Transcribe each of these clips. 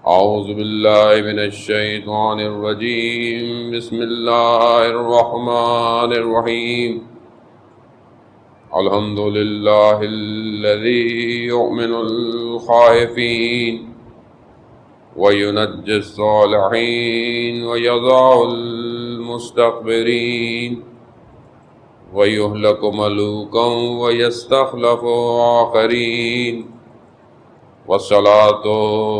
اعوذ باللہ من الشیطان الرجیم بسم اللہ الرحمن الرحیم الحمد للہ الذی یؤمن الخائفین وینجی الصالحین ویضع المستكبرین ویہلک ملوکا ویستخلف آخرین والصلاة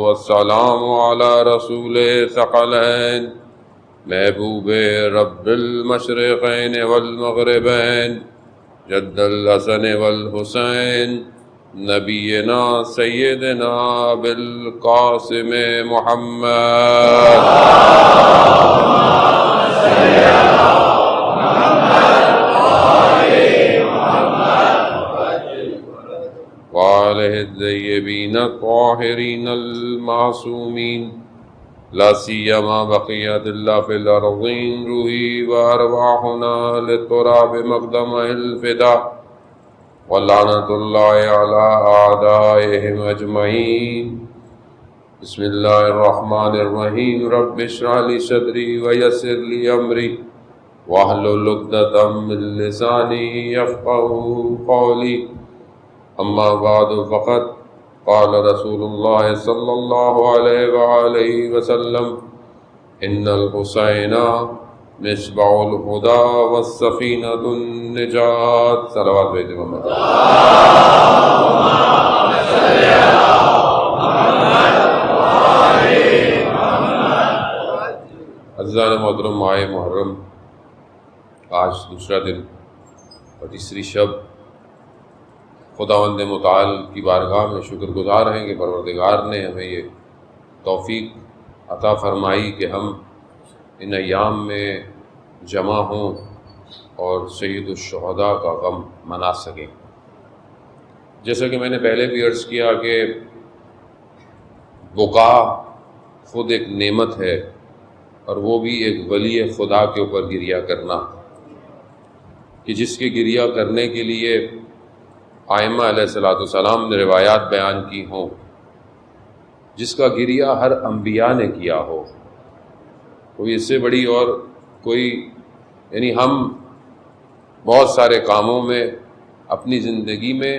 والسلام على رسول ثقلین محبوب رب المشرقین والمغربین جد الحسن والحسین نبینا سیدنا بالقاسم محمد وآلہ الطیبین الطاہرین المعصومین لا سیما بقیت اللہ فی الارضین روحی وارواحنا للتراب مقدم الفدا ولعنت اللہ علی اعدائهم اجمعین بسم اللہ الرحمن الرحیم رب اشرح لی صدری ویسر لی امری واحلل عقدۃ من لسانی یفقهوا قولی اما بعد فقط قال رسول اللہ صلی اللہ علیہ وآلہ وسلم ان الحسین مصباح الہدی والسفینۃ النجات صلوات بھیجے محمد عزیزان محترم، ماہ محرم آج دوسرا دن اور تیسری شب خداوند متعال کی بارگاہ میں شکر گزار ہیں کہ پروردگار نے ہمیں یہ توفیق عطا فرمائی کہ ہم ان ایام میں جمع ہوں اور سید الشہداء کا غم منا سکیں۔ جیسا کہ میں نے پہلے بھی عرض کیا کہ بقا خود ایک نعمت ہے، اور وہ بھی ایک ولی خدا کے اوپر گریہ کرنا، کہ جس کے گریہ کرنے کے لیے آئمہ علیہ السلام نے روایات بیان کی ہوں، جس کا گریہ ہر انبیاء نے کیا ہو۔ کوئی اس سے بڑی اور کوئی یعنی ہم بہت سارے کاموں میں اپنی زندگی میں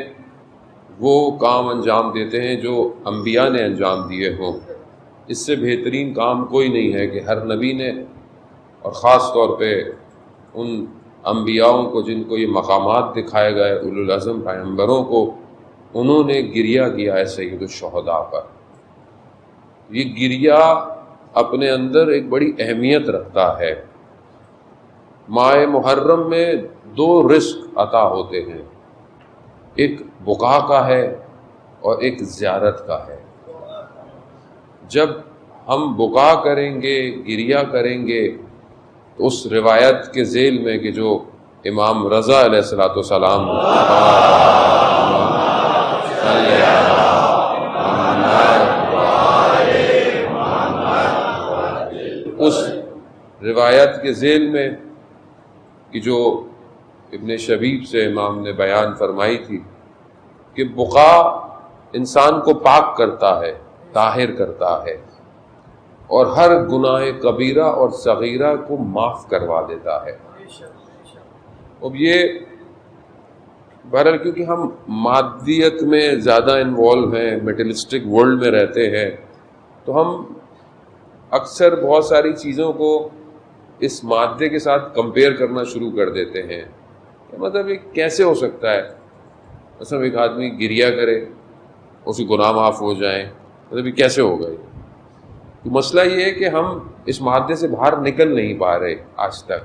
وہ کام انجام دیتے ہیں جو انبیاء نے انجام دیے ہوں۔ اس سے بہترین کام کوئی نہیں ہے کہ ہر نبی نے، اور خاص طور پہ ان انبیاؤں کو جن کو یہ مقامات دکھائے گئے، اولو العزم پیغمبروں کو، انہوں نے گریہ کیا ہے سید الشہداء پر۔ یہ گریہ اپنے اندر ایک بڑی اہمیت رکھتا ہے۔ ماہ محرم میں دو رزق عطا ہوتے ہیں، ایک بقا کا ہے اور ایک زیارت کا ہے۔ جب ہم بقا کریں گے، گریہ کریں گے، تو اس روایت کے ذیل میں کہ جو امام رضا علیہ السلام اس روایت کے ذیل میں کہ جو ابن شبیب سے امام نے بیان فرمائی تھی کہ بقا انسان کو پاک کرتا ہے، طاہر کرتا ہے، اور ہر گناہ کبیرہ اور صغیرہ کو معاف کروا دیتا ہے۔ اب یہ بہرحال کیونکہ ہم مادیت میں زیادہ انوالو ہیں، میٹرلسٹک ورلڈ میں رہتے ہیں، تو ہم اکثر بہت ساری چیزوں کو اس مادے کے ساتھ کمپیئر کرنا شروع کر دیتے ہیں۔ مطلب یہ کیسے ہو سکتا ہے؟ مثلا ایک آدمی گریہ کرے، اس کے گناہ معاف ہو جائیں، مطلب یہ کیسے ہوگا؟ تو مسئلہ یہ ہے کہ ہم اس مادے سے باہر نکل نہیں پا رہے آج تک،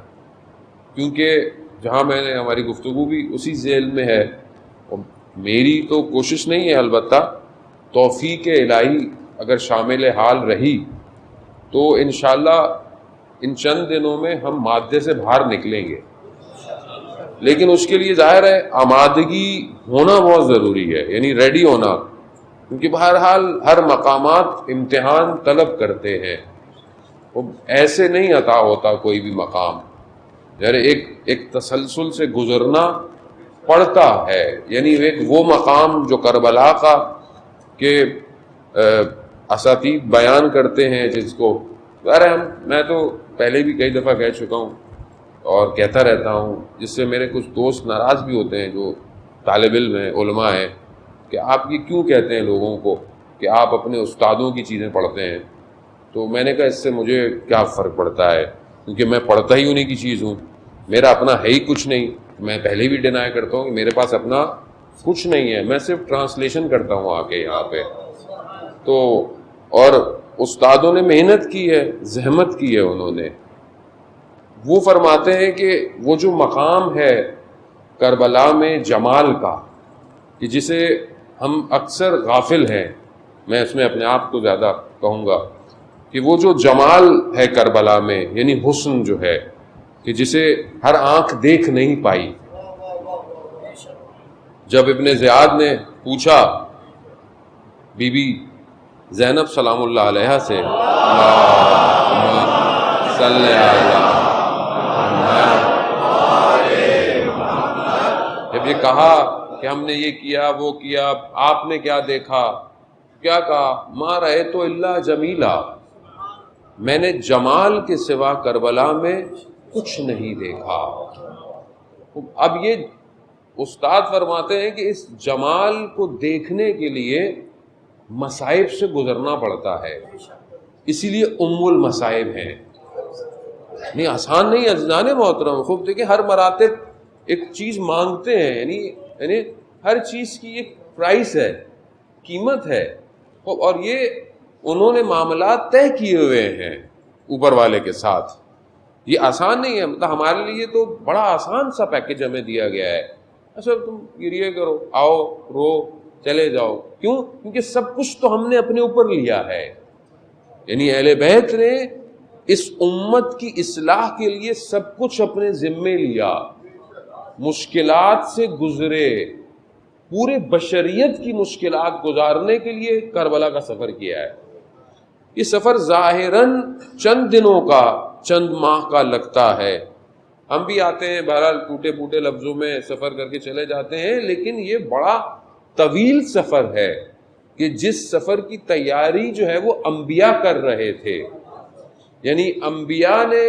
کیونکہ جہاں میں نے ہماری گفتگو بھی اسی ذیل میں ہے، اور میری تو کوشش نہیں ہے، البتہ توفیق الہی اگر شامل حال رہی تو انشاءاللہ ان چند دنوں میں ہم مادے سے باہر نکلیں گے، لیکن اس کے لیے ظاہر ہے آمادگی ہونا بہت ضروری ہے، یعنی ریڈی ہونا، کیونکہ بہرحال ہر مقامات امتحان طلب کرتے ہیں، وہ ایسے نہیں عطا ہوتا کوئی بھی مقام، یعنی ایک تسلسل سے گزرنا پڑتا ہے، یعنی ایک وہ مقام جو کربلا کا کہ اساتید بیان کرتے ہیں جس کو میں تو پہلے بھی کئی دفعہ کہہ چکا ہوں اور کہتا رہتا ہوں، جس سے میرے کچھ دوست ناراض بھی ہوتے ہیں جو طالب علم ہیں، علماء ہیں، کہ آپ یہ کیوں کہتے ہیں لوگوں کو کہ آپ اپنے استادوں کی چیزیں پڑھتے ہیں. تو میں نے کہا اس سے مجھے کیا فرق پڑتا ہے، کیونکہ میں پڑھتا ہی انہیں کی چیز ہوں، میرا اپنا ہے ہی کچھ نہیں. میں پہلے بھی ڈینائی کرتا ہوں کہ میرے پاس اپنا کچھ نہیں ہے، میں صرف ٹرانسلیشن کرتا ہوں آ کے یہاں پہ. تو اور استادوں نے محنت کی ہے، زحمت کی ہے انہوں نے. وہ فرماتے ہیں کہ وہ جو مقام ہے کربلا میں جمال کا، کہ جسے ہم اکثر غافل ہیں، میں اس میں اپنے آپ کو زیادہ کہوں گا کہ وہ جو جمال ہے کربلا میں، یعنی حسن جو ہے کہ جسے ہر آنکھ دیکھ نہیں پائی. جب ابن زیاد نے پوچھا بی بی زینب سلام اللہ علیہ سے، صلی اللہ، جب یہ کہا کہ ہم نے یہ کیا وہ کیا، آپ نے کیا دیکھا، کیا کہا؟ ما رأیت الا جمیلا، میں نے جمال کے سوا کربلا میں کچھ نہیں دیکھا. اب یہ استاد فرماتے ہیں کہ اس جمال کو دیکھنے کے لیے مصائب سے گزرنا پڑتا ہے، اسی لیے ام المصائب ہیں. نہیں آسان نہیں عزیزان محترم. خوب دیکھیں، ہر مراتب ایک چیز مانگتے ہیں، یعنی ہر چیز کی ایک پرائس ہے، قیمت ہے. اور یہ انہوں نے معاملات طے کیے ہوئے ہیں اوپر والے کے ساتھ. یہ آسان نہیں ہے. مطلب ہمارے لیے تو بڑا آسان سا پیکج ہمیں دیا گیا ہے، اچھا تم گریے کرو، آؤ رو چلے جاؤ. کیوں؟ کیونکہ سب کچھ تو ہم نے اپنے اوپر لیا ہے. یعنی اہل بیت نے اس امت کی اصلاح کے لیے سب کچھ اپنے ذمے لیا، مشکلات سے گزرے، پورے بشریت کی مشکلات گزارنے کے لیے کربلا کا سفر کیا ہے. یہ سفر ظاہراً چند دنوں کا، چند ماہ کا لگتا ہے. ہم بھی آتے ہیں بہرحال ٹوٹے پھوٹے لفظوں میں سفر کر کے چلے جاتے ہیں، لیکن یہ بڑا طویل سفر ہے کہ جس سفر کی تیاری جو ہے وہ انبیاء کر رہے تھے. یعنی انبیاء نے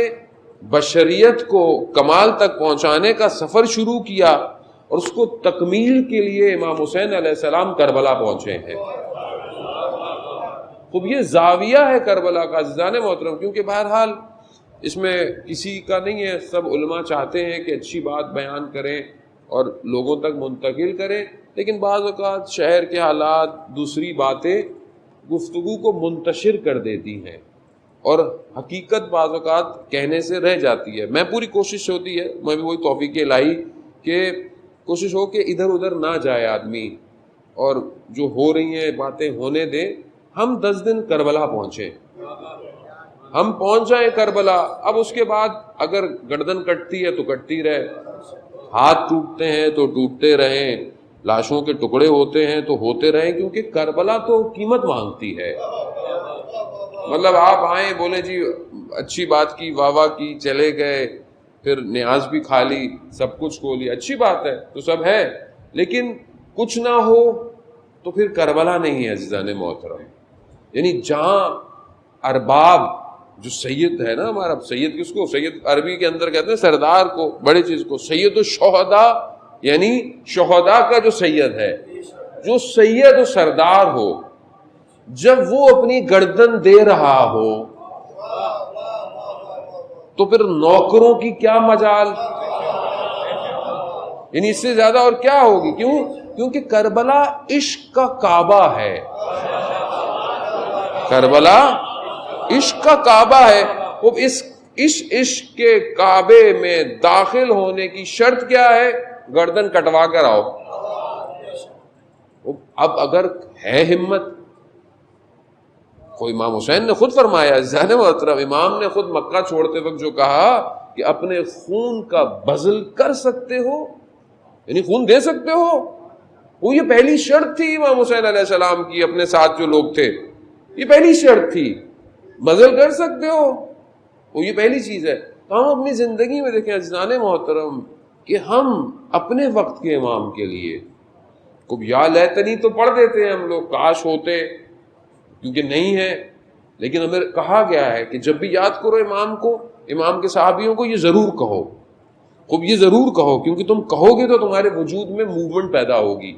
بشریت کو کمال تک پہنچانے کا سفر شروع کیا، اور اس کو تکمیل کے لیے امام حسین علیہ السلام کربلا پہنچے ہیں. خوب یہ زاویہ ہے کربلا کا عزیزان محترم، کیونکہ بہرحال اس میں کسی کا نہیں ہے، سب علماء چاہتے ہیں کہ اچھی بات بیان کریں اور لوگوں تک منتقل کریں، لیکن بعض اوقات شہر کے حالات، دوسری باتیں گفتگو کو منتشر کر دیتی ہیں، اور حقیقت بعض اوقات کہنے سے رہ جاتی ہے. میں پوری کوشش ہوتی ہے، میں بھی وہی توفیق الہی کہ کوشش ہو کہ ادھر ادھر نہ جائے آدمی، اور جو ہو رہی ہیں باتیں ہونے دیں. ہم 10 دن کربلا پہنچے، ہم پہنچ جائیں کربلا. اب اس کے بعد اگر گردن کٹتی ہے تو کٹتی رہے، ہاتھ ٹوٹتے ہیں تو ٹوٹتے رہیں، لاشوں کے ٹکڑے ہوتے ہیں تو ہوتے رہیں، کیونکہ کربلا تو قیمت مانگتی ہے. مطلب آپ آئیں بولے جی اچھی بات کی، واہ واہ کی، چلے گئے، پھر نیاز بھی کھا لی، سب کچھ کھو لیا، اچھی بات ہے تو سب ہے، لیکن کچھ نہ ہو تو پھر کربلا نہیں ہے عزیزان محترم. یعنی جہاں ارباب، جو سید ہے نا ہمارا، سید کس کو؟ سید عربی کے اندر کہتے ہیں سردار کو، بڑی چیز کو. سید الشہداء یعنی شہداء کا جو سید ہے، جو سید و سردار ہو، جب وہ اپنی گردن دے رہا ہو تو پھر نوکروں کی کیا مجال، یعنی اس سے زیادہ اور کیا ہوگی. کیوں؟ کیونکہ کربلا عشق کا کعبہ ہے. کربلا عشق کا کعبہ ہے. وہ اس عشق کے کعبے میں داخل ہونے کی شرط کیا ہے؟ گردن کٹوا کر آؤ. اب اگر ہے ہمت، کوئی امام حسین نے خود فرمایا عزیزان محترم، امام نے خود مکہ چھوڑتے وقت جو کہا کہ اپنے خون کا بذل کر سکتے ہو، یعنی خون دے سکتے ہو. وہ یہ پہلی شرط تھی امام حسین علیہ السلام کی، اپنے ساتھ جو لوگ تھے، یہ پہلی شرط تھی. بذل کر سکتے ہو، وہ یہ پہلی چیز ہے. تو ہم اپنی زندگی میں دیکھیں عزیزان محترم کہ ہم اپنے وقت کے امام کے لیے کب یا لیتنی تو پڑھ دیتے ہیں ہم لوگ، کاش ہوتے، کیونکہ نہیں ہے. لیکن ہمیں کہا گیا ہے کہ جب بھی یاد کرو امام کو، امام کے صحابیوں کو، یہ ضرور کہو، خوب یہ ضرور کہو، کیونکہ تم کہو گے تو تمہارے وجود میں موومنٹ پیدا ہوگی.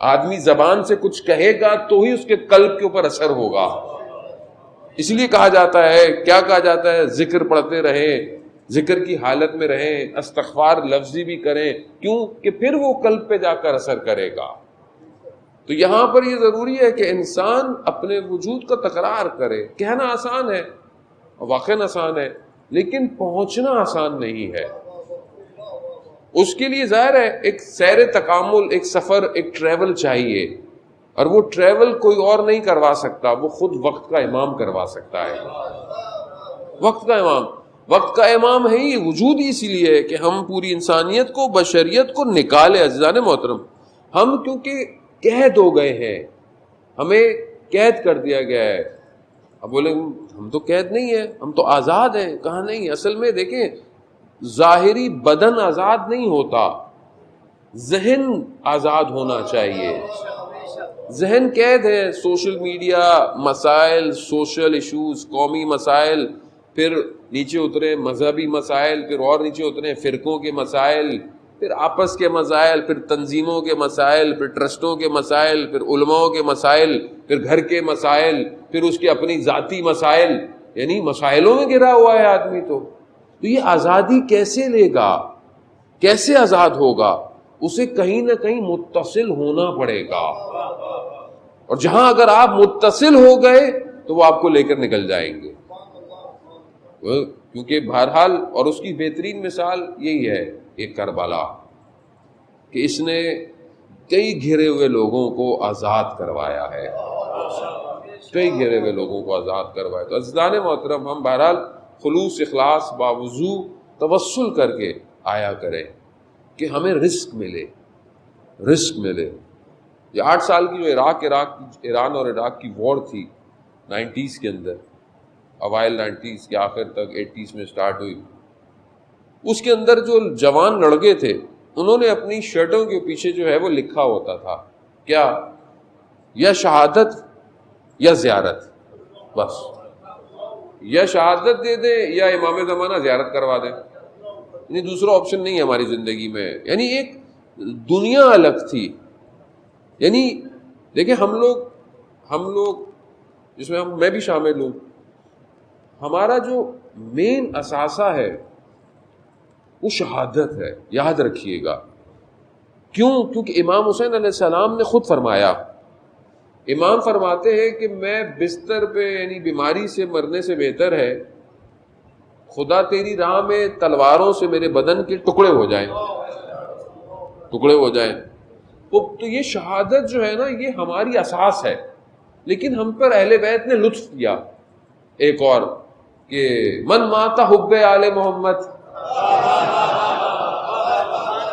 آدمی زبان سے کچھ کہے گا تو ہی اس کے قلب کے اوپر اثر ہوگا. اس لیے کہا جاتا ہے، کیا کہا جاتا ہے، ذکر پڑھتے رہیں، ذکر کی حالت میں رہیں، استغفار لفظی بھی کریں. کیوں کہ پھر وہ قلب پہ جا کر اثر کرے گا. تو یہاں پر یہ ضروری ہے کہ انسان اپنے وجود کا تکرار کرے. کہنا آسان ہے، واقعاً آسان ہے، لیکن پہنچنا آسان نہیں ہے. اس کے لیے ظاہر ہے ایک سیر تکامل، ایک سفر، ایک ٹریول چاہیے. اور وہ ٹریول کوئی اور نہیں کروا سکتا، وہ خود وقت کا امام کروا سکتا ہے. وقت کا امام، وقت کا امام ہے یہ وجود ہی اسی لیے ہے کہ ہم پوری انسانیت کو، بشریت کو نکالے. عزیزان محترم، ہم کیونکہ قید ہو گئے ہیں، ہمیں قید کر دیا گیا ہے. اب بولے ہم تو قید نہیں ہیں، ہم تو آزاد ہیں. کہاں نہیں، اصل میں دیکھیں ظاہری بدن آزاد نہیں ہوتا، ذہن آزاد ہونا چاہیے. ذہن قید ہے، سوشل میڈیا، مسائل، سوشل ایشوز، قومی مسائل، پھر نیچے اترے مذہبی مسائل، پھر اور نیچے اترے فرقوں کے مسائل، پھر آپس کے مسائل، پھر تنظیموں کے مسائل، پھر ٹرسٹوں کے مسائل، پھر علماء کے مسائل، پھر گھر کے مسائل، پھر اس کے اپنی ذاتی مسائل. یعنی مسائلوں میں گرا ہوا ہے آدمی. تو یہ آزادی کیسے لے گا، کیسے آزاد ہوگا؟ اسے کہیں نہ کہیں متصل ہونا پڑے گا. اور جہاں اگر آپ متصل ہو گئے تو وہ آپ کو لے کر نکل جائیں گے. کیونکہ بہرحال، اور اس کی بہترین مثال یہی ہے ایک کربلا، کہ اس نے کئی گھرے ہوئے لوگوں کو آزاد کروایا ہے، کئی گھرے ہوئے لوگوں کو آزاد کروایا. تو عزیزان محترم، ہم بہرحال خلوص، اخلاص، باوضو توسل کر کے آیا کریں کہ ہمیں رزق ملے، رزق ملے. یہ 8 سال کی جو ایران اور عراق کی وار تھی 90s کے اندر، اوائل 90s کے آخر تک 80s میں سٹارٹ ہوئی، اس کے اندر جو جوان لڑکے تھے انہوں نے اپنی شرٹوں کے پیچھے جو ہے وہ لکھا ہوتا تھا کیا، یا شہادت یا زیارت. بس یا شہادت دے دیں یا امام زمانہ زیارت کروا دیں. یعنی دوسرا آپشن نہیں ہے ہماری زندگی میں. یعنی ایک دنیا الگ تھی. یعنی دیکھیں ہم لوگ جس میں میں بھی شامل ہوں، ہمارا جو مین اثاثہ ہے وہ شہادت ہے. یاد رکھیے گا. کیوں؟ کیونکہ امام حسین علیہ السلام نے خود فرمایا، امام فرماتے ہیں کہ میں بستر پہ یعنی بیماری سے مرنے سے بہتر ہے خدا تیری راہ میں تلواروں سے میرے بدن کے ٹکڑے ہو جائیں، ٹکڑے ہو جائیں. تو یہ شہادت جو ہے نا، یہ ہماری اساس ہے. لیکن ہم پر اہل بیت نے لطف کیا ایک اور، کہ من مات حب آل محمد،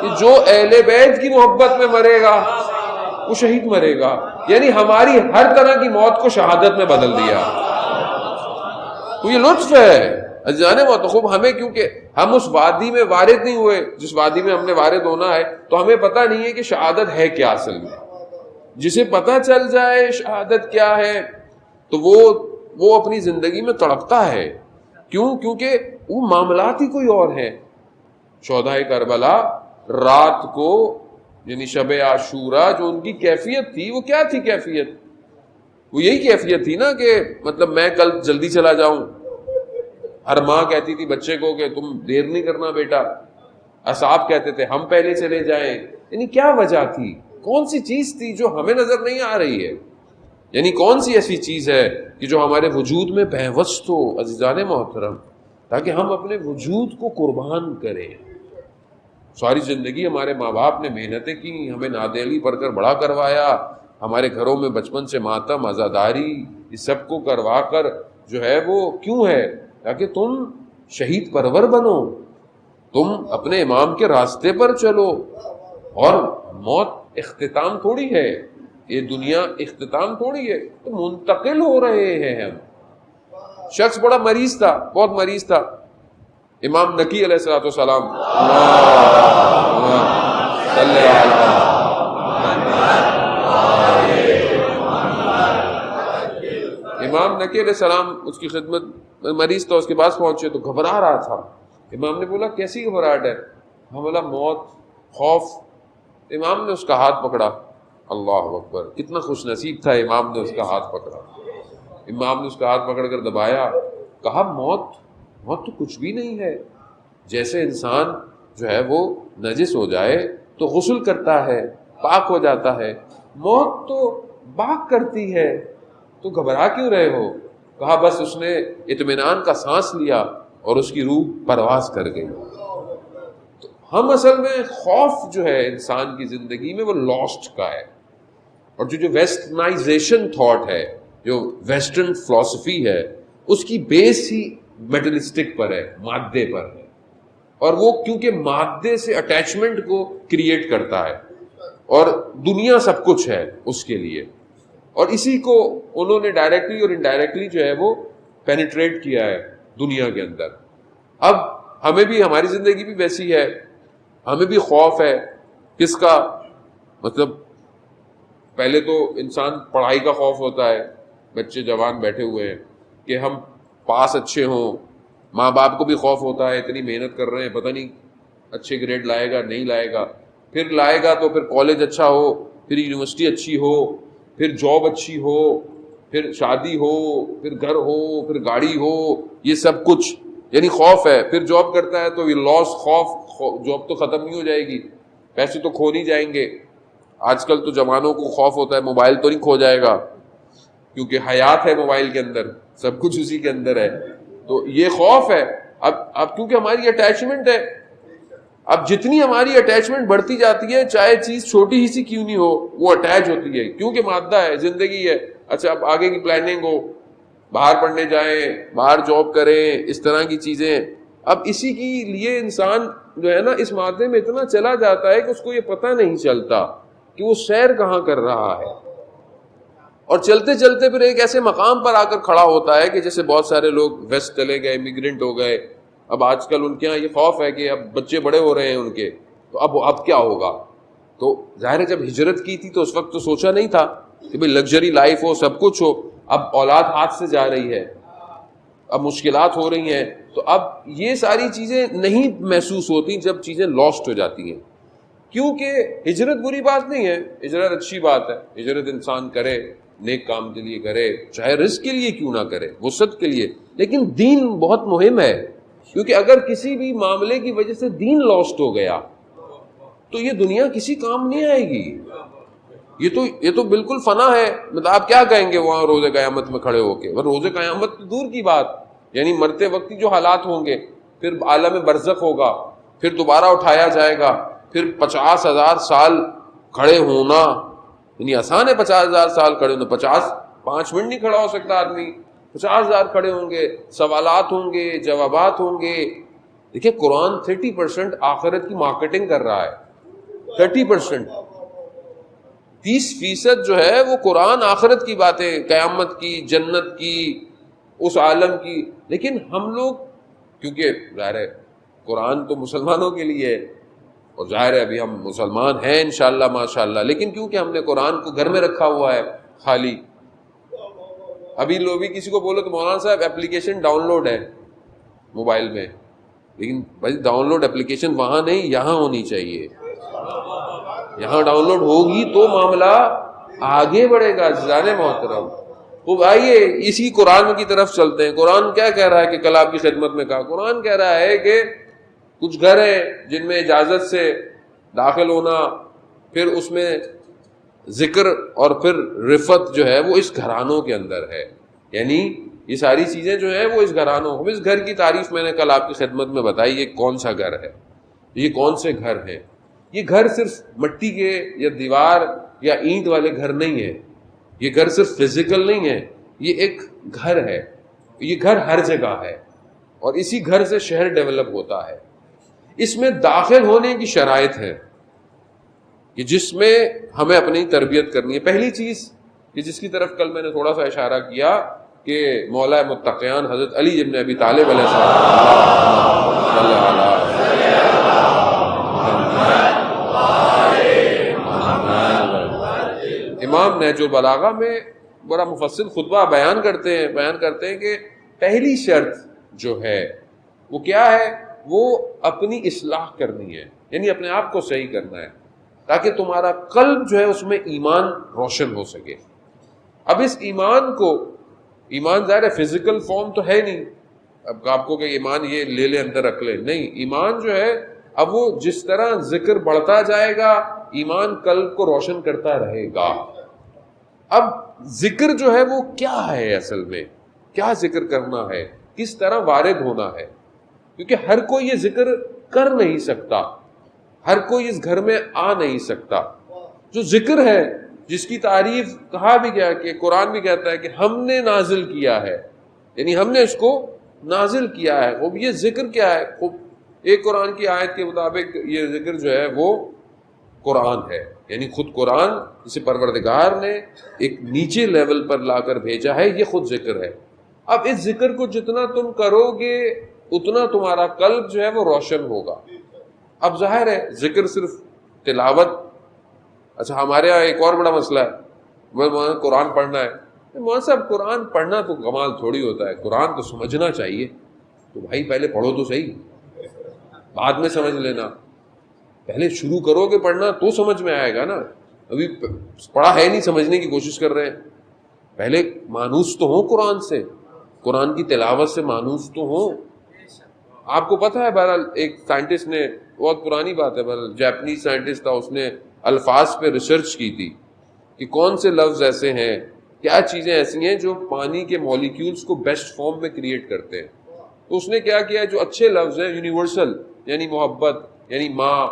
کہ جو اہل بیت کی محبت میں مرے گا وہ شہید مرے گا. یعنی ہماری ہر طرح کی موت کو شہادت میں بدل دیا. تو یہ لطف ہے جانے بہت خوب. ہمیں کیونکہ ہم اس وادی میں وارد نہیں ہوئے جس وادی میں ہم نے وارد ہونا ہے، تو ہمیں پتہ نہیں ہے کہ شہادت ہے کیا اصل میں. جسے پتہ چل جائے شہادت کیا ہے تو وہ اپنی زندگی میں تڑپتا ہے. کیوں؟ کیونکہ وہ معاملات ہی کوئی اور ہیں. شہدائے کربلا رات کو، یعنی شب عاشورہ، جو ان کی کیفیت تھی وہ کیا تھی؟ کیفیت وہ یہی کیفیت تھی نا کہ مطلب میں کل جلدی چلا جاؤں. ہر ماں کہتی تھی بچے کو کہ تم دیر نہیں کرنا بیٹا. اصحاب کہتے تھے ہم پہلے چلے جائیں. یعنی کیا وجہ تھی؟ کون سی چیز تھی جو ہمیں نظر نہیں آ رہی ہے؟ یعنی کون سی ایسی چیز ہے کہ جو ہمارے وجود میں پیوست ہو عزیزان محترم، تاکہ ہم اپنے وجود کو قربان کریں. ساری زندگی ہمارے ماں باپ نے محنتیں کی، ہمیں نادیلی پڑھ کر بڑا کروایا، ہمارے گھروں میں بچپن سے ماتم، عزاداری، اس سب کو کروا کر جو ہے وہ کیوں ہے؟ تاکہ تم شہید پرور بنو، تم اپنے امام کے راستے پر چلو. اور موت اختتام تھوڑی ہے، یہ دنیا اختتام تھوڑی ہے. تو منتقل ہو رہے ہیں ہم. شخص بڑا مریض تھا، بہت مریض تھا، امام نقی علیہ الصلوۃ والسلام، نکی علیہ السلام اس کی خدمت، مریض تھا، اس کے پاس پہنچے تو گھبرا رہا تھا. امام نے بولا کیسی گھبراہٹ ہے؟ ہم بولا موت، خوف. امام نے اس کا ہاتھ پکڑا. اللہ اکبر، کتنا خوش نصیب تھا امام نے اس کا ہاتھ پکڑا. امام نے اس کا ہاتھ پکڑ کر دبایا، کہا موت تو کچھ بھی نہیں ہے. جیسے انسان جو ہے وہ نجس ہو جائے تو غسل کرتا ہے، پاک ہو جاتا ہے، موت تو پاک کرتی ہے، تو گھبرا کیوں رہے ہو؟ کہا بس اس نے اطمینان کا سانس لیا اور اس کی روح پرواز کر گئی. تو ہم اصل میں خوف جو ہے انسان کی زندگی میں وہ لاسٹ کا ہے. اور جو ویسٹرنائزیشن تھاٹ ہے، جو ویسٹرن فلسفی ہے، اس کی بیس ہی میٹلسٹک پر ہے، مادے پر ہے. اور وہ کیونکہ مادے سے اٹیچمنٹ کو کریٹ کرتا ہے اور دنیا سب کچھ ہے اس کے لیے، اور اسی کو انہوں نے ڈائریکٹلی اور انڈائریکٹلی جو ہے وہ پینیٹریٹ کیا ہے دنیا کے اندر. اب ہمیں بھی، ہماری زندگی بھی ویسی ہے، ہمیں بھی خوف ہے. کس کا؟ مطلب پہلے تو انسان پڑھائی کا خوف ہوتا ہے، بچے جوان بیٹھے ہوئے ہیں کہ ہم پاس اچھے ہوں. ماں باپ کو بھی خوف ہوتا ہے، اتنی محنت کر رہے ہیں، پتہ نہیں اچھے گریڈ لائے گا نہیں لائے گا. پھر لائے گا تو پھر کالج اچھا ہو، پھر یونیورسٹی اچھی ہو، پھر جاب اچھی ہو، پھر شادی ہو، پھر گھر ہو، پھر گاڑی ہو، یہ سب کچھ یعنی خوف ہے. پھر جاب کرتا ہے تو یہ لاس، خوف، جاب تو ختم نہیں ہو جائے گی، پیسے تو کھو نہیں جائیں گے. آج کل تو جوانوں کو خوف ہوتا ہے موبائل تو نہیں کھو جائے گا، کیونکہ حیات ہے موبائل کے اندر، سب کچھ اسی کے اندر ہے. تو یہ خوف ہے. اب کیونکہ ہماری اٹیچمنٹ ہے، اب جتنی ہماری اٹیچمنٹ بڑھتی جاتی ہے، چاہے چیز چھوٹی ہی سی کیوں نہیں ہو، وہ اٹیچ ہوتی ہے، کیونکہ مادہ ہے، زندگی ہے. اچھا اب آگے کی پلاننگ ہو، باہر پڑھنے جائیں، باہر جاب کریں، اس طرح کی چیزیں. اب اسی کے لیے انسان جو ہے نا اس مادے میں اتنا چلا جاتا ہے کہ اس کو یہ پتہ نہیں چلتا کہ وہ سیر کہاں کر رہا ہے. اور چلتے چلتے پھر ایک ایسے مقام پر آ کر کھڑا ہوتا ہے کہ جیسے بہت سارے لوگ ویسٹ چلے گئے، امیگرینٹ ہو گئے. اب آج کل ان کے یہاں یہ خوف ہے کہ اب بچے بڑے ہو رہے ہیں ان کے، تو اب کیا ہوگا. تو ظاہر ہے جب ہجرت کی تھی تو اس وقت تو سوچا نہیں تھا کہ بھئی لگژری لائف ہو، سب کچھ ہو. اب اولاد ہاتھ سے جا رہی ہے، اب مشکلات ہو رہی ہیں، تو اب یہ ساری چیزیں نہیں محسوس ہوتی جب چیزیں لاسٹ ہو جاتی ہیں. کیونکہ ہجرت بری بات نہیں ہے، ہجرت اچھی بات ہے. ہجرت انسان کرے، نیک کام کے لیے کرے، چاہے رزق کے لیے کیوں نہ کرے، وسعت کے لیے. لیکن دین بہت مہم ہے، کیونکہ اگر کسی بھی معاملے کی وجہ سے دین لاسٹ ہو گیا تو یہ دنیا کسی کام نہیں آئے گی. یہ تو بالکل فنا ہے. مطلب آپ کیا کہیں گے وہاں روز قیامت میں کھڑے ہو کے؟ روز قیامت تو دور کی بات، یعنی مرتے وقت جو حالات ہوں گے، پھر عالم برزخ ہوگا، پھر دوبارہ اٹھایا جائے گا، پھر 50,000 سال کھڑے ہونا یعنی آسان ہے. 50,000 سال کھڑے ہونا، 5 منٹ نہیں کھڑا ہو سکتا آدمی. 50,000 کھڑے ہوں گے، سوالات ہوں گے، جوابات ہوں گے. دیکھیں قرآن 30% آخرت کی مارکیٹنگ کر رہا ہے. 30%، 30% جو ہے وہ قرآن آخرت کی باتیں، قیامت کی، جنت کی، اس عالم کی. لیکن ہم لوگ کیونکہ ظاہر ہے قرآن تو مسلمانوں کے لیے ہے، اور ظاہر ہے ابھی ہم مسلمان ہیں انشاءاللہ ماشاءاللہ، لیکن کیونکہ ہم نے قرآن کو گھر میں رکھا ہوا ہے خالی. ابھی لوگ بھی کسی کو بولو تو مولانا صاحب اپلیکیشن ڈاؤن لوڈ ہے موبائل میں، لیکن بھائی ڈاؤن لوڈ اپلیکیشن وہاں نہیں، یہاں ہونی چاہیے. یہاں ڈاؤن لوڈ ہوگی تو معاملہ آگے بڑھے گا. عزیزان محترم، تو آئیے اسی قرآن کی طرف چلتے ہیں. قرآن کیا کہہ رہا ہے کہ کل آپ کی خدمت میں کہا، قرآن کہہ رہا ہے کہ کچھ گھر ہیں جن میں اجازت سے داخل ہونا، پھر اس میں ذکر اور پھر رفت جو ہے وہ اس گھرانوں کے اندر ہے. یعنی یہ ساری چیزیں جو ہیں وہ اس گھرانوں. اس گھر کی تعریف میں نے کل آپ کی خدمت میں بتائی. یہ کون سا گھر ہے، یہ کون سے گھر ہیں؟ یہ گھر صرف مٹی کے یا دیوار یا اینٹ والے گھر نہیں ہے. یہ گھر صرف فزیکل نہیں ہے، یہ ایک گھر ہے. یہ گھر ہر جگہ ہے، اور اسی گھر سے شہر ڈیولپ ہوتا ہے. اس میں داخل ہونے کی شرائط ہے کہ جس میں ہمیں اپنی تربیت کرنی ہے. پہلی چیز کہ جس کی طرف کل میں نے تھوڑا سا اشارہ کیا کہ مولا متقیان حضرت علی ابن ابی طالب علیہ السلام، امام نہج البلاغہ میں بڑا مفصل خطبہ بیان کرتے ہیں کہ پہلی شرط جو ہے وہ کیا ہے، وہ اپنی اصلاح کرنی ہے، یعنی اپنے آپ کو صحیح کرنا ہے تاکہ تمہارا قلب جو ہے اس میں ایمان روشن ہو سکے۔ اب اس ایمان کو، ایمان ظاہر ہے فزیکل فارم تو ہے نہیں، اب آپ کو کہ ایمان یہ لے لے اندر رکھ لے، نہیں، ایمان جو ہے اب وہ جس طرح ذکر بڑھتا جائے گا ایمان قلب کو روشن کرتا رہے گا۔ اب ذکر جو ہے وہ کیا ہے، اصل میں کیا ذکر کرنا ہے، کس طرح وارد ہونا ہے، کیونکہ ہر کوئی یہ ذکر کر نہیں سکتا، ہر کوئی اس گھر میں آ نہیں سکتا۔ جو ذکر ہے جس کی تعریف کہا بھی گیا کہ قرآن بھی کہتا ہے کہ ہم نے نازل کیا ہے، یعنی ہم نے اس کو نازل کیا ہے۔ وہ یہ ذکر کیا ہے، ایک قرآن کی آیت کے مطابق یہ ذکر جو ہے وہ قرآن ہے، یعنی خود قرآن جسے پروردگار نے ایک نیچے لیول پر لا کر بھیجا ہے، یہ خود ذکر ہے۔ اب اس ذکر کو جتنا تم کرو گے اتنا تمہارا قلب جو ہے وہ روشن ہوگا۔ اب ظاہر ہے ذکر صرف تلاوت، اچھا ہمارے یہاں ایک اور بڑا مسئلہ ہے، قرآن پڑھنا ہے۔ مولانا صاحب قرآن پڑھنا تو کمال تھوڑی ہوتا ہے، قرآن تو سمجھنا چاہیے، تو بھائی پہلے پڑھو تو صحیح، بعد میں سمجھ لینا، پہلے شروع کرو گے پڑھنا تو سمجھ میں آئے گا نا۔ ابھی پڑھا ہے نہیں، سمجھنے کی کوشش کر رہے ہیں، پہلے مانوس تو ہوں قرآن سے، قرآن کی تلاوت سے مانوس تو ہوں۔ آپ کو پتہ ہے بہرحال ایک سائنٹسٹ نے، بہت پرانی بات ہے، بہرحال جاپنیز سائنٹسٹ تھا، اس نے الفاظ پہ ریسرچ کی تھی کہ کون سے لفظ ایسے ہیں، کیا چیزیں ایسی ہیں جو پانی کے مالیکیولز کو بیسٹ فارم میں کریٹ کرتے ہیں۔ تو اس نے کیا کیا، جو اچھے لفظ ہیں یونیورسل، یعنی محبت، یعنی ماں،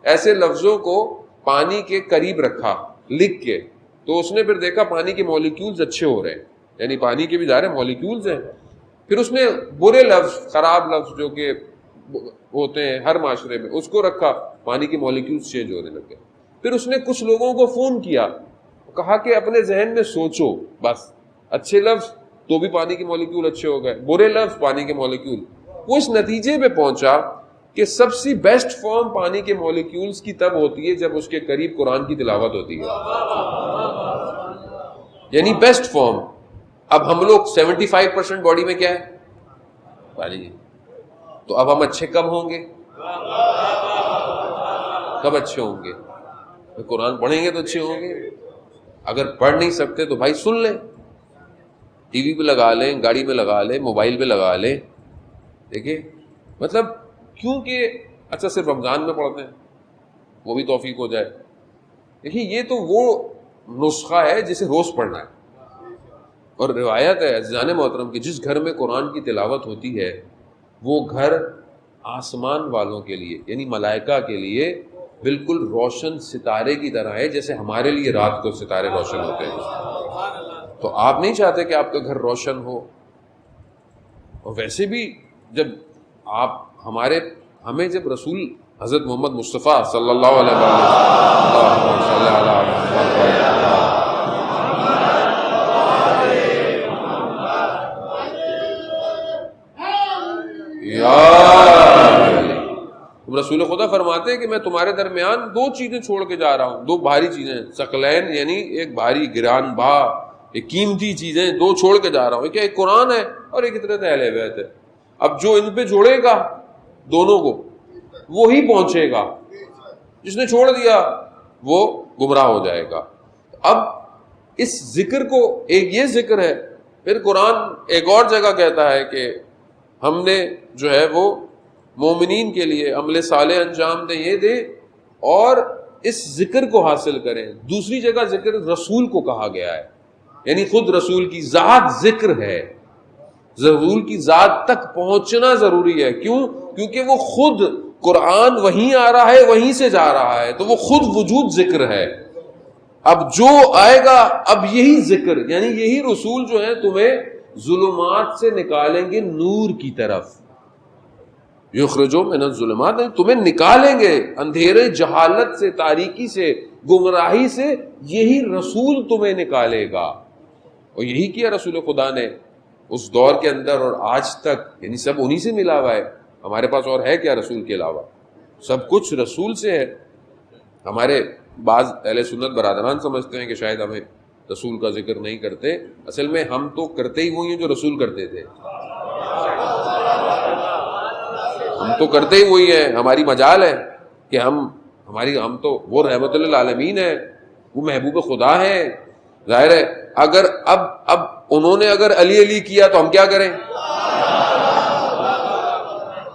ایسے لفظوں کو پانی کے قریب رکھا لکھ کے، تو اس نے پھر دیکھا پانی کے مالیکیولز اچھے ہو رہے ہیں، یعنی پانی کے بھی ظاہر مالیکیولز ہیں۔ پھر اس نے برے لفظ، خراب لفظ جو کہ ہوتے ہیں ہر معاشرے میں، اس کو رکھا، پانی کے مالیکیولز چینج ہونے لگے۔ پھر اس نے کچھ لوگوں کو فون کیا، کہا کہ اپنے ذہن میں سوچو، بس اچھے لفظ تو بھی پانی کے مالیکیول اچھے ہو گئے، برے لفظ پانی کے مالیکیول۔ وہ اس نتیجے پہ پہنچا کہ سب سے بیسٹ فارم پانی کے مالیکیولز کی تب ہوتی ہے جب اس کے قریب قرآن کی تلاوت ہوتی ہے، یعنی بیسٹ فارم۔ اب ہم لوگ 75% باڈی میں کیا ہے، پانی، تو اب ہم اچھے کب ہوں گے، کب اچھے ہوں گے، قرآن پڑھیں گے تو اچھے ہوں گے۔ اگر پڑھ نہیں سکتے تو بھائی سن لیں، ٹی وی پہ لگا لیں، گاڑی میں لگا لیں، موبائل پہ لگا لیں، دیکھیں مطلب کیونکہ اچھا صرف رمضان میں پڑھتے ہیں، وہ بھی توفیق ہو جائے۔ دیکھیں یہ تو وہ نسخہ ہے جسے روز پڑھنا ہے، اور روایت ہے عزیزان محترم کہ جس گھر میں قرآن کی تلاوت ہوتی ہے وہ گھر آسمان والوں کے لیے یعنی ملائکہ کے لیے بالکل روشن ستارے کی طرح ہے، جیسے ہمارے لیے رات کو ستارے روشن ہوتے ہیں۔ تو آپ نہیں چاہتے کہ آپ کا گھر روشن ہو؟ اور ویسے بھی جب آپ ہمیں جب رسول حضرت محمد مصطفیٰ صلی اللہ علیہ رسول خدا فرماتے ہیں کہ میں تمہارے درمیان دو چیزیں چھوڑ کے جا رہا ہوں، دو بھاری چیزیں، ثقلین یعنی ایک بھاری گران بہا، ایک قیمتی چیزیں دو چھوڑ کے جا رہا ہوں، ایک قرآن ہے اور ایک اطاعت اہل بیت ہے۔ اب جو ان پہ جوڑے گا دونوں کو وہی پہنچے گا، جس نے چھوڑ دیا وہ گمراہ ہو جائے گا۔ اب اس ذکر کو، ایک یہ ذکر ہے، پھر قرآن ایک اور جگہ کہتا ہے کہ ہم نے جو ہے وہ مومنین کے لیے عمل صالح انجام دیں، یہ دیں اور اس ذکر کو حاصل کریں۔ دوسری جگہ ذکر رسول کو کہا گیا ہے، یعنی خود رسول کی ذات ذکر ہے، رسول کی ذات تک پہنچنا ضروری ہے۔ کیوں؟ کیونکہ وہ خود قرآن وہیں آ رہا ہے، وہیں سے جا رہا ہے، تو وہ خود وجود ذکر ہے۔ اب جو آئے گا، اب یہی ذکر یعنی یہی رسول جو ہیں تمہیں ظلمات سے نکالیں گے نور کی طرف، یخرجو من الظلمات، تمہیں نکالیں گے اندھیرے جہالت سے، تاریکی سے، گمراہی سے، یہی رسول تمہیں نکالے گا۔ اور یہی کیا رسول خدا نے اس دور کے اندر اور آج تک، یعنی سب انہی سے ملا ہوا ہے۔ ہمارے پاس اور ہے کیا رسول کے علاوہ؟ سب کچھ رسول سے ہے۔ ہمارے بعض اہل سنت برادران سمجھتے ہیں کہ شاید ہمیں رسول کا ذکر نہیں کرتے. اصل میں ہم تو کرتے ہی وہی ہیں جو رسول کرتے تھے. ہم تو کرتے ہی وہی ہیں. ہماری مجال ہے کہ ہم تو وہ رحمت للعالمین ہے, وہ محبوب خدا ہے. ظاہر ہے اگر اب انہوں نے اگر علی علی کیا تو ہم کیا کریں؟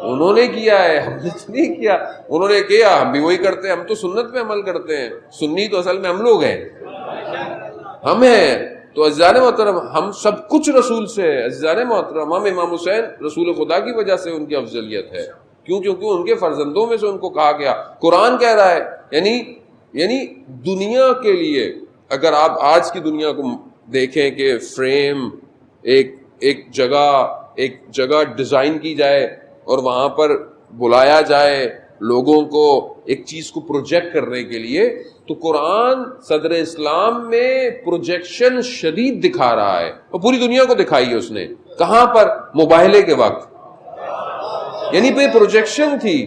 انہوں نے کیا ہے, ہم نے نہیں کیا. انہوں نے کیا, ہم بھی وہی کرتے ہیں. ہم تو سنت پہ عمل کرتے ہیں. سنی تو اصل میں ہم لوگ ہیں, ہم ہیں. تو عزیزان محترم ہم سب کچھ رسول سے ہے. عزیزان محترم ہم امام حسین رسول خدا کی وجہ سے ان کی افضلیت ہے. کیوں؟ کیونکہ ان کے فرزندوں میں سے ان کو کہا گیا. قرآن کہہ رہا ہے یعنی دنیا کے لیے اگر آپ آج کی دنیا کو دیکھیں کہ فریم ایک جگہ ڈیزائن کی جائے اور وہاں پر بلایا جائے لوگوں کو ایک چیز کو پروجیکٹ کرنے کے لیے, تو قرآن صدر اسلام میں پروجیکشن شدید دکھا رہا ہے, اور پوری دنیا کو دکھائی ہے اس نے. کہاں پر؟ مباہلے کے وقت, یعنی پہ پروجیکشن تھی.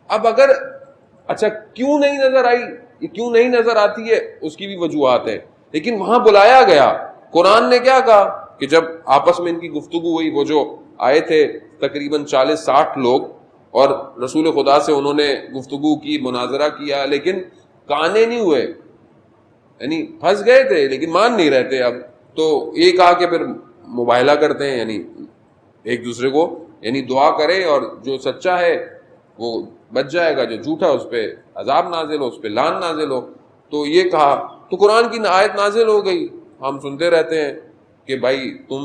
اب اگر اچھا کیوں نہیں نظر آئی, یہ کیوں نہیں نظر آتی ہے, اس کی بھی وجوہات ہیں, لیکن وہاں بلایا گیا. قرآن نے کیا کہا کہ جب آپس میں ان کی گفتگو ہوئی, وہ جو آئے تھے تقریباً 40-60 لوگ, اور رسول خدا سے انہوں نے گفتگو کی, مناظرہ کیا, لیکن کانے نہیں ہوئے, یعنی پھنس گئے تھے لیکن مان نہیں رہتے. اب تو یہ کہا کہ پھر مباہلہ کرتے ہیں, یعنی ایک دوسرے کو یعنی دعا کرے, اور جو سچا ہے وہ بچ جائے گا, جو جھوٹا اس پہ عذاب نازل ہو, اس پہ لعن نازل ہو. تو یہ کہا تو قرآن کی آیت نازل ہو گئی. ہم سنتے رہتے ہیں کہ بھائی تم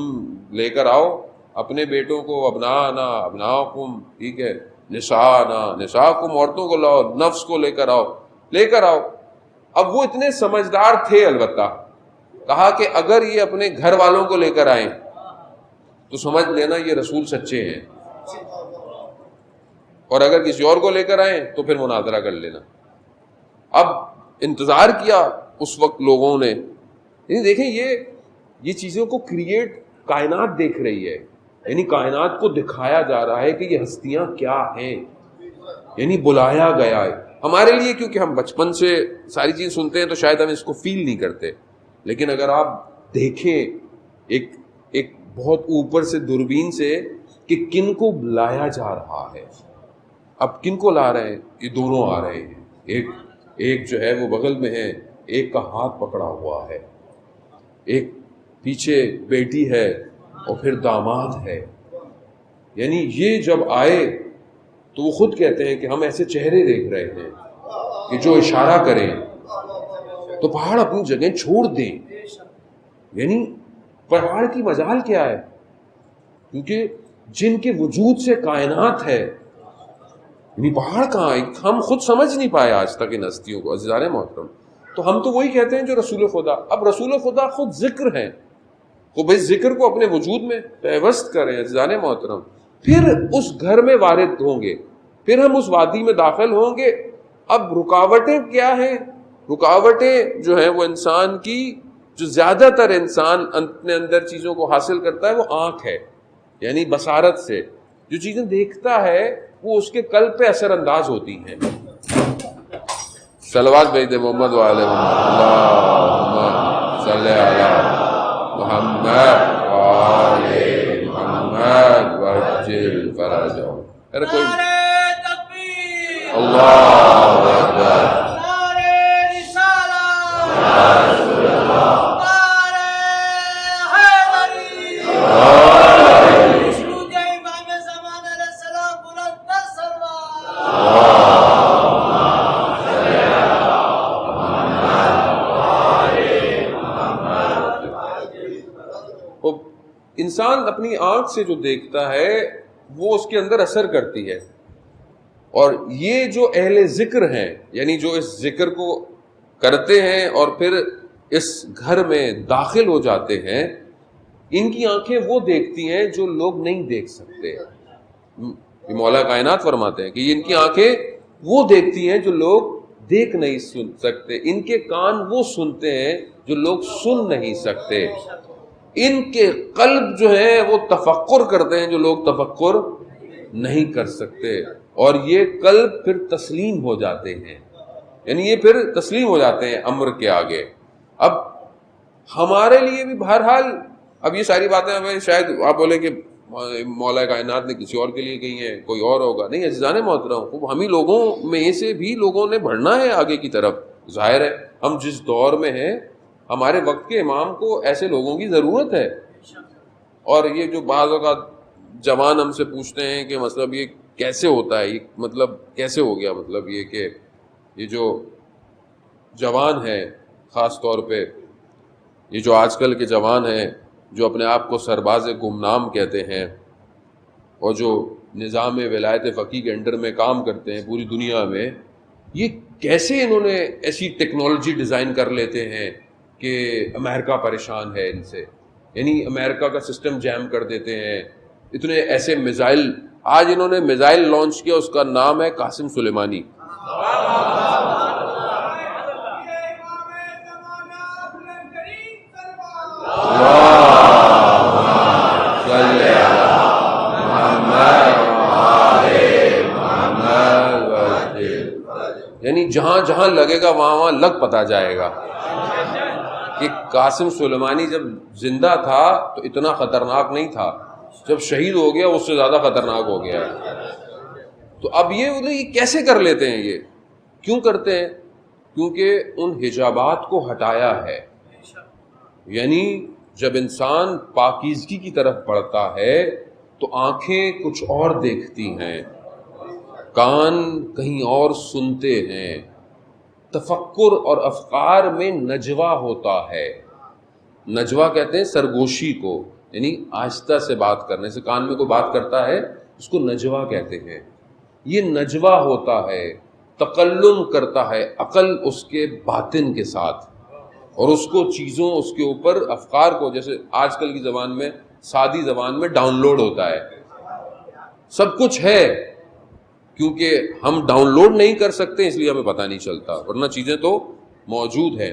لے کر آؤ اپنے بیٹوں کو, ابنانا ابناکم, ٹھیک ہے, نسانا نساکم, عورتوں کو لاؤ, نفس کو لے کر آؤ. اب وہ اتنے سمجھدار تھے, البتہ کہا کہ اگر یہ اپنے گھر والوں کو لے کر آئیں تو سمجھ لینا یہ رسول سچے ہیں, اور اگر کسی اور کو لے کر آئیں تو پھر مناظرہ کر لینا. اب انتظار کیا اس وقت لوگوں نے, یعنی دیکھیں یہ چیزوں کو کریٹ کائنات دیکھ رہی ہے, یعنی کائنات کو دکھایا جا رہا ہے کہ یہ ہستیاں کیا ہیں, یعنی بلایا گیا ہے ہمارے لیے. کیونکہ ہم بچپن سے ساری چیز سنتے ہیں تو شاید ہم اس کو فیل نہیں کرتے, لیکن اگر آپ دیکھیں ایک بہت اوپر سے دوربین سے کہ کن کو لایا جا رہا ہے. اب کن کو لا رہے ہیں؟ یہ دونوں آ رہے ہیں. ایک جو ہے وہ بغل میں ہے, ایک کا ہاتھ پکڑا ہوا ہے, ایک پیچھے بیٹی ہے, اور پھر داماد ہے. یعنی یہ جب آئے تو وہ خود کہتے ہیں کہ ہم ایسے چہرے دیکھ رہے ہیں کہ جو اشارہ کریں تو پہاڑ اپنی جگہ چھوڑ دیں. یعنی پہاڑ کی مجال کیا ہے؟ کیونکہ جن کے وجود سے کائنات ہے, یعنی پہاڑ کہاں, ہم خود سمجھ نہیں پائے آج تک ان ہستیوں کو. عزیزان محترم تو ہم تو وہی کہتے ہیں جو رسول خدا. اب رسول خدا خود ذکر ہیں, تو بھائی ذکر کو اپنے وجود میں پیوست کریں. عزیزان محترم پھر اس گھر میں وارد ہوں گے, پھر ہم اس وادی میں داخل ہوں گے. اب رکاوٹیں کیا ہیں؟ رکاوٹیں جو ہیں وہ انسان کی, جو زیادہ تر انسان اپنے اندر چیزوں کو حاصل کرتا ہے وہ آنکھ ہے, یعنی بصارت سے جو چیزیں دیکھتا ہے وہ اس کے قلب پہ اثر انداز ہوتی ہیں. صلوات بھیج دے محمد وعلی اللہم صلی علی محمد وعلی محمد وعجل فرجہم. ارے کوئی اللہ اکبر, انسان اپنی آنکھ سے جو دیکھتا ہے وہ اس کے اندر اثر کرتی ہے. اور یہ جو اہل ذکر ہیں, یعنی جو اس ذکر کو کرتے ہیں اور پھر اس گھر میں داخل ہو جاتے ہیں, ان کی آنکھیں وہ دیکھتی ہیں جو لوگ نہیں دیکھ سکتے. مولا کائنات فرماتے ہیں کہ ان کی آنکھیں وہ دیکھتی ہیں جو لوگ دیکھ نہیں سن سکتے, ان کے کان وہ سنتے ہیں جو لوگ سن نہیں سکتے, ان کے قلب جو ہیں وہ تفکر کرتے ہیں جو لوگ تفکر نہیں کر سکتے, اور یہ قلب پھر تسلیم ہو جاتے ہیں, یعنی یہ پھر تسلیم ہو جاتے ہیں امر کے آگے. اب ہمارے لیے بھی بہرحال اب یہ ساری باتیں ہمیں شاید آپ بولیں کہ مولا کائنات نے کسی اور کے لیے کہی ہیں، کوئی اور ہوگا، نہیں عزیزان محترم، ہم ہی لوگوں میں سے بھی لوگوں نے بڑھنا ہے آگے کی طرف. ظاہر ہے ہم جس دور میں ہیں ہمارے وقت کے امام کو ایسے لوگوں کی ضرورت ہے. اور یہ جو بعض اوقات جوان ہم سے پوچھتے ہیں کہ مطلب یہ کیسے ہوتا ہے، یہ مطلب کیسے ہو گیا، مطلب یہ کہ یہ جو جوان ہیں، خاص طور پہ یہ جو آج کل کے جوان ہیں جو اپنے آپ کو سرباز گمنام کہتے ہیں اور جو نظام ولایت فقیہ کے انڈر میں کام کرتے ہیں پوری دنیا میں، یہ کیسے انہوں نے ایسی ٹیکنالوجی ڈیزائن کر لیتے ہیں کہ امریکہ پریشان ہے ان سے، یعنی امریکہ کا سسٹم جیم کر دیتے ہیں. اتنے ایسے میزائل آج انہوں نے میزائل لانچ کیا، اس کا نام ہے قاسم سلیمانی. یعنی جہاں جہاں لگے گا وہاں وہاں لگ پتا جائے گا کہ قاسم سلیمانی جب زندہ تھا تو اتنا خطرناک نہیں تھا، جب شہید ہو گیا اس سے زیادہ خطرناک ہو گیا ہے. تو اب یہ کیسے کر لیتے ہیں، یہ کیوں کرتے ہیں؟ کیونکہ ان حجابات کو ہٹایا ہے. یعنی جب انسان پاکیزگی کی طرف بڑھتا ہے تو آنکھیں کچھ اور دیکھتی ہیں، کان کہیں اور سنتے ہیں، تفکر اور افکار میں نجوا ہوتا ہے. نجوا کہتے ہیں سرگوشی کو، یعنی آہستہ سے بات کرنے سے، کان میں کوئی بات کرتا ہے اس کو نجوا کہتے ہیں. یہ نجوا ہوتا ہے، تکلم کرتا ہے عقل اس کے باطن کے ساتھ، اور اس کو چیزوں اس کے اوپر افکار کو، جیسے آج کل کی زبان میں سادی زبان میں ڈاؤن لوڈ ہوتا ہے. سب کچھ ہے، کیونکہ ہم ڈاؤن لوڈ نہیں کر سکتے اس لیے ہمیں پتہ نہیں چلتا، ورنہ چیزیں تو موجود ہیں.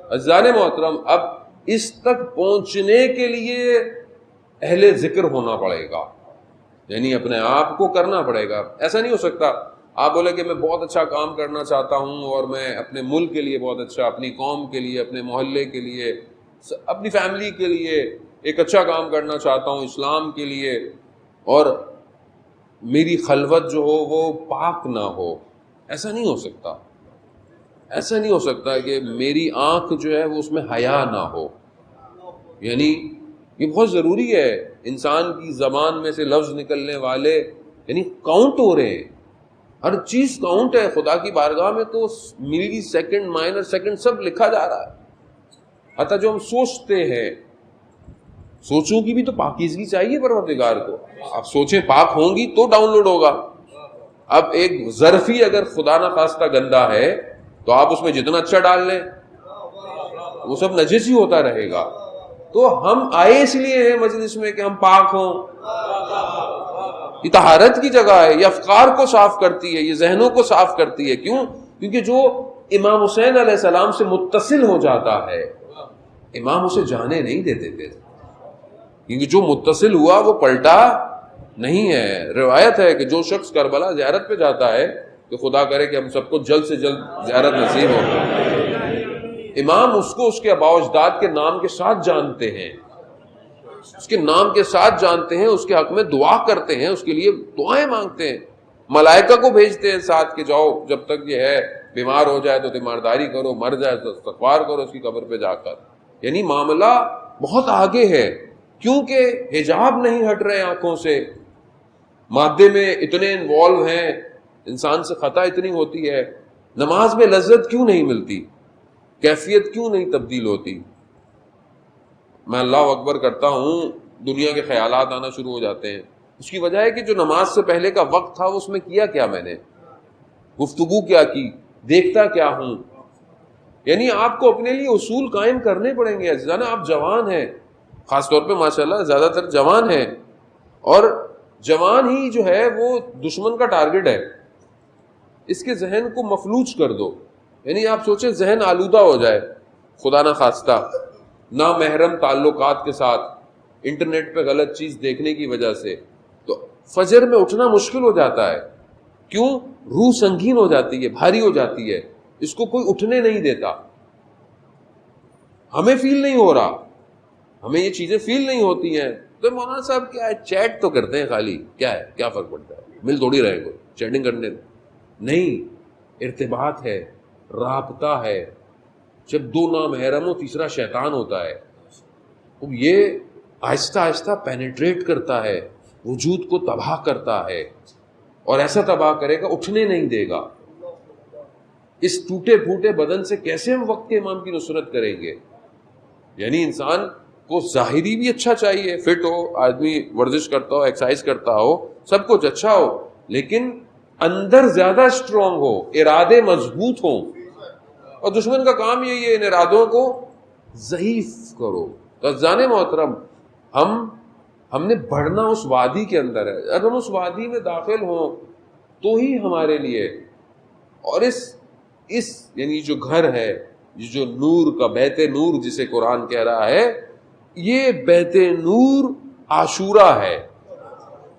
عزیزان محترم، اب اس تک پہنچنے کے لیے اہل ذکر ہونا پڑے گا، یعنی اپنے آپ کو کرنا پڑے گا. ایسا نہیں ہو سکتا آپ بولے کہ میں بہت اچھا کام کرنا چاہتا ہوں اور میں اپنے ملک کے لیے بہت اچھا، اپنی قوم کے لیے، اپنے محلے کے لیے، اپنی فیملی کے لیے ایک اچھا کام کرنا چاہتا ہوں اسلام کے لیے، اور میری خلوت جو ہو وہ پاک نہ ہو. ایسا نہیں ہو سکتا. ایسا نہیں ہو سکتا کہ میری آنکھ جو ہے وہ اس میں حیا نہ ہو. یعنی یہ بہت ضروری ہے. انسان کی زبان میں سے لفظ نکلنے والے یعنی کاؤنٹ ہو رہے ہیں، ہر چیز کاؤنٹ ہے. خدا کی بارگاہ میں تو ملی سیکنڈ، مائنر سیکنڈ سب لکھا جا رہا ہے. حتیٰ جو ہم سوچتے ہیں، سوچوں کی بھی تو پاکیزگی چاہیے پروردگار کو. آپ سوچیں پاک ہوں گی تو ڈاؤن لوڈ ہوگا. اب ایک ظرفی اگر خدا نہ خواستہ گندا ہے تو آپ اس میں جتنا اچھا ڈال لیں وہ سب نجس ہی ہوتا رہے گا. تو ہم آئے اس لیے ہیں مجلس میں کہ ہم پاک ہوں. یہ طہارت کی جگہ ہے، یہ افکار کو صاف کرتی ہے، یہ ذہنوں کو صاف کرتی ہے. کیوں؟ کیونکہ جو امام حسین علیہ السلام سے متصل ہو جاتا ہے، امام اسے جانے نہیں دیتے تھے، کیونکہ جو متصل ہوا وہ پلٹا نہیں ہے. روایت ہے کہ جو شخص کربلا زیارت پہ جاتا ہے کہ خدا کرے کہ ہم سب کو جلد سے جلد زیارت نصیب ہو، امام اس کو اس کے آباء و اجداد کے نام کے ساتھ جانتے ہیں، اس کے نام کے ساتھ جانتے ہیں، اس کے حق میں دعا کرتے ہیں، اس کے لیے دعائیں مانگتے ہیں، ملائکہ کو بھیجتے ہیں ساتھ کہ جاؤ جب تک یہ ہے بیمار ہو جائے تو تیمارداری کرو، مر جائے تو استغفار کرو اس کی قبر پہ جا کر. یعنی معاملہ بہت آگے ہے، کیونکہ حجاب نہیں ہٹ رہے آنکھوں سے. مادے میں اتنے انوالو ہیں، انسان سے خطا اتنی ہوتی ہے. نماز میں لذت کیوں نہیں ملتی؟ کیفیت کیوں نہیں تبدیل ہوتی؟ میں اللہ اکبر کرتا ہوں، دنیا کے خیالات آنا شروع ہو جاتے ہیں. اس کی وجہ ہے کہ جو نماز سے پہلے کا وقت تھا اس میں کیا کیا میں نے، گفتگو کیا کی، دیکھتا کیا ہوں. یعنی آپ کو اپنے لیے اصول قائم کرنے پڑیں گے. عزیزانا آپ جوان ہیں، خاص طور پہ ماشاءاللہ زیادہ تر جوان ہیں، اور جوان ہی جو ہے وہ دشمن کا ٹارگٹ ہے. اس کے ذہن کو مفلوج کر دو. یعنی آپ سوچیں ذہن آلودہ ہو جائے خدا نہ خواستہ نامحرم تعلقات کے ساتھ، انٹرنیٹ پہ غلط چیز دیکھنے کی وجہ سے، تو فجر میں اٹھنا مشکل ہو جاتا ہے. کیوں؟ روح سنگین ہو جاتی ہے، بھاری ہو جاتی ہے، اس کو کوئی اٹھنے نہیں دیتا. ہمیں فیل نہیں ہو رہا, ہمیں یہ چیزیں فیل نہیں ہوتی ہیں. تو مولانا صاحب کیا ہے, چیٹ تو کرتے ہیں خالی, کیا ہے, کیا فرق پڑتا ہے, مل تھوڑی رہے گا چیٹنگ کرنے. نہیں, ارتباط ہے, رابطہ ہے. جب دو نامحرم ہو, تیسرا شیطان ہوتا ہے, تو یہ آہستہ آہستہ پینیٹریٹ کرتا ہے, وجود کو تباہ کرتا ہے, اور ایسا تباہ کرے گا اٹھنے نہیں دے گا. اس ٹوٹے پھوٹے بدن سے کیسے ہم وقت کے امام کی نصرت کریں گے؟ یعنی انسان کو ظاہری بھی اچھا چاہیے, فٹ ہو آدمی, ورزش کرتا ہو, ایکسرسائز کرتا ہو, سب کچھ اچھا ہو, لیکن اندر زیادہ اسٹرانگ ہو, ارادے مضبوط ہوں. اور دشمن کا کام یہی ہے, ان ارادوں کو ضعیف کرو. غزانے محترم, ہم نے بڑھنا اس وادی کے اندر ہے. اگر ہم اس وادی میں داخل ہوں تو ہی ہمارے لیے, اور اس یعنی جو گھر ہے, جو نور کا بیت نور جسے قرآن کہہ رہا ہے, یہ بیت نور عاشورہ ہے.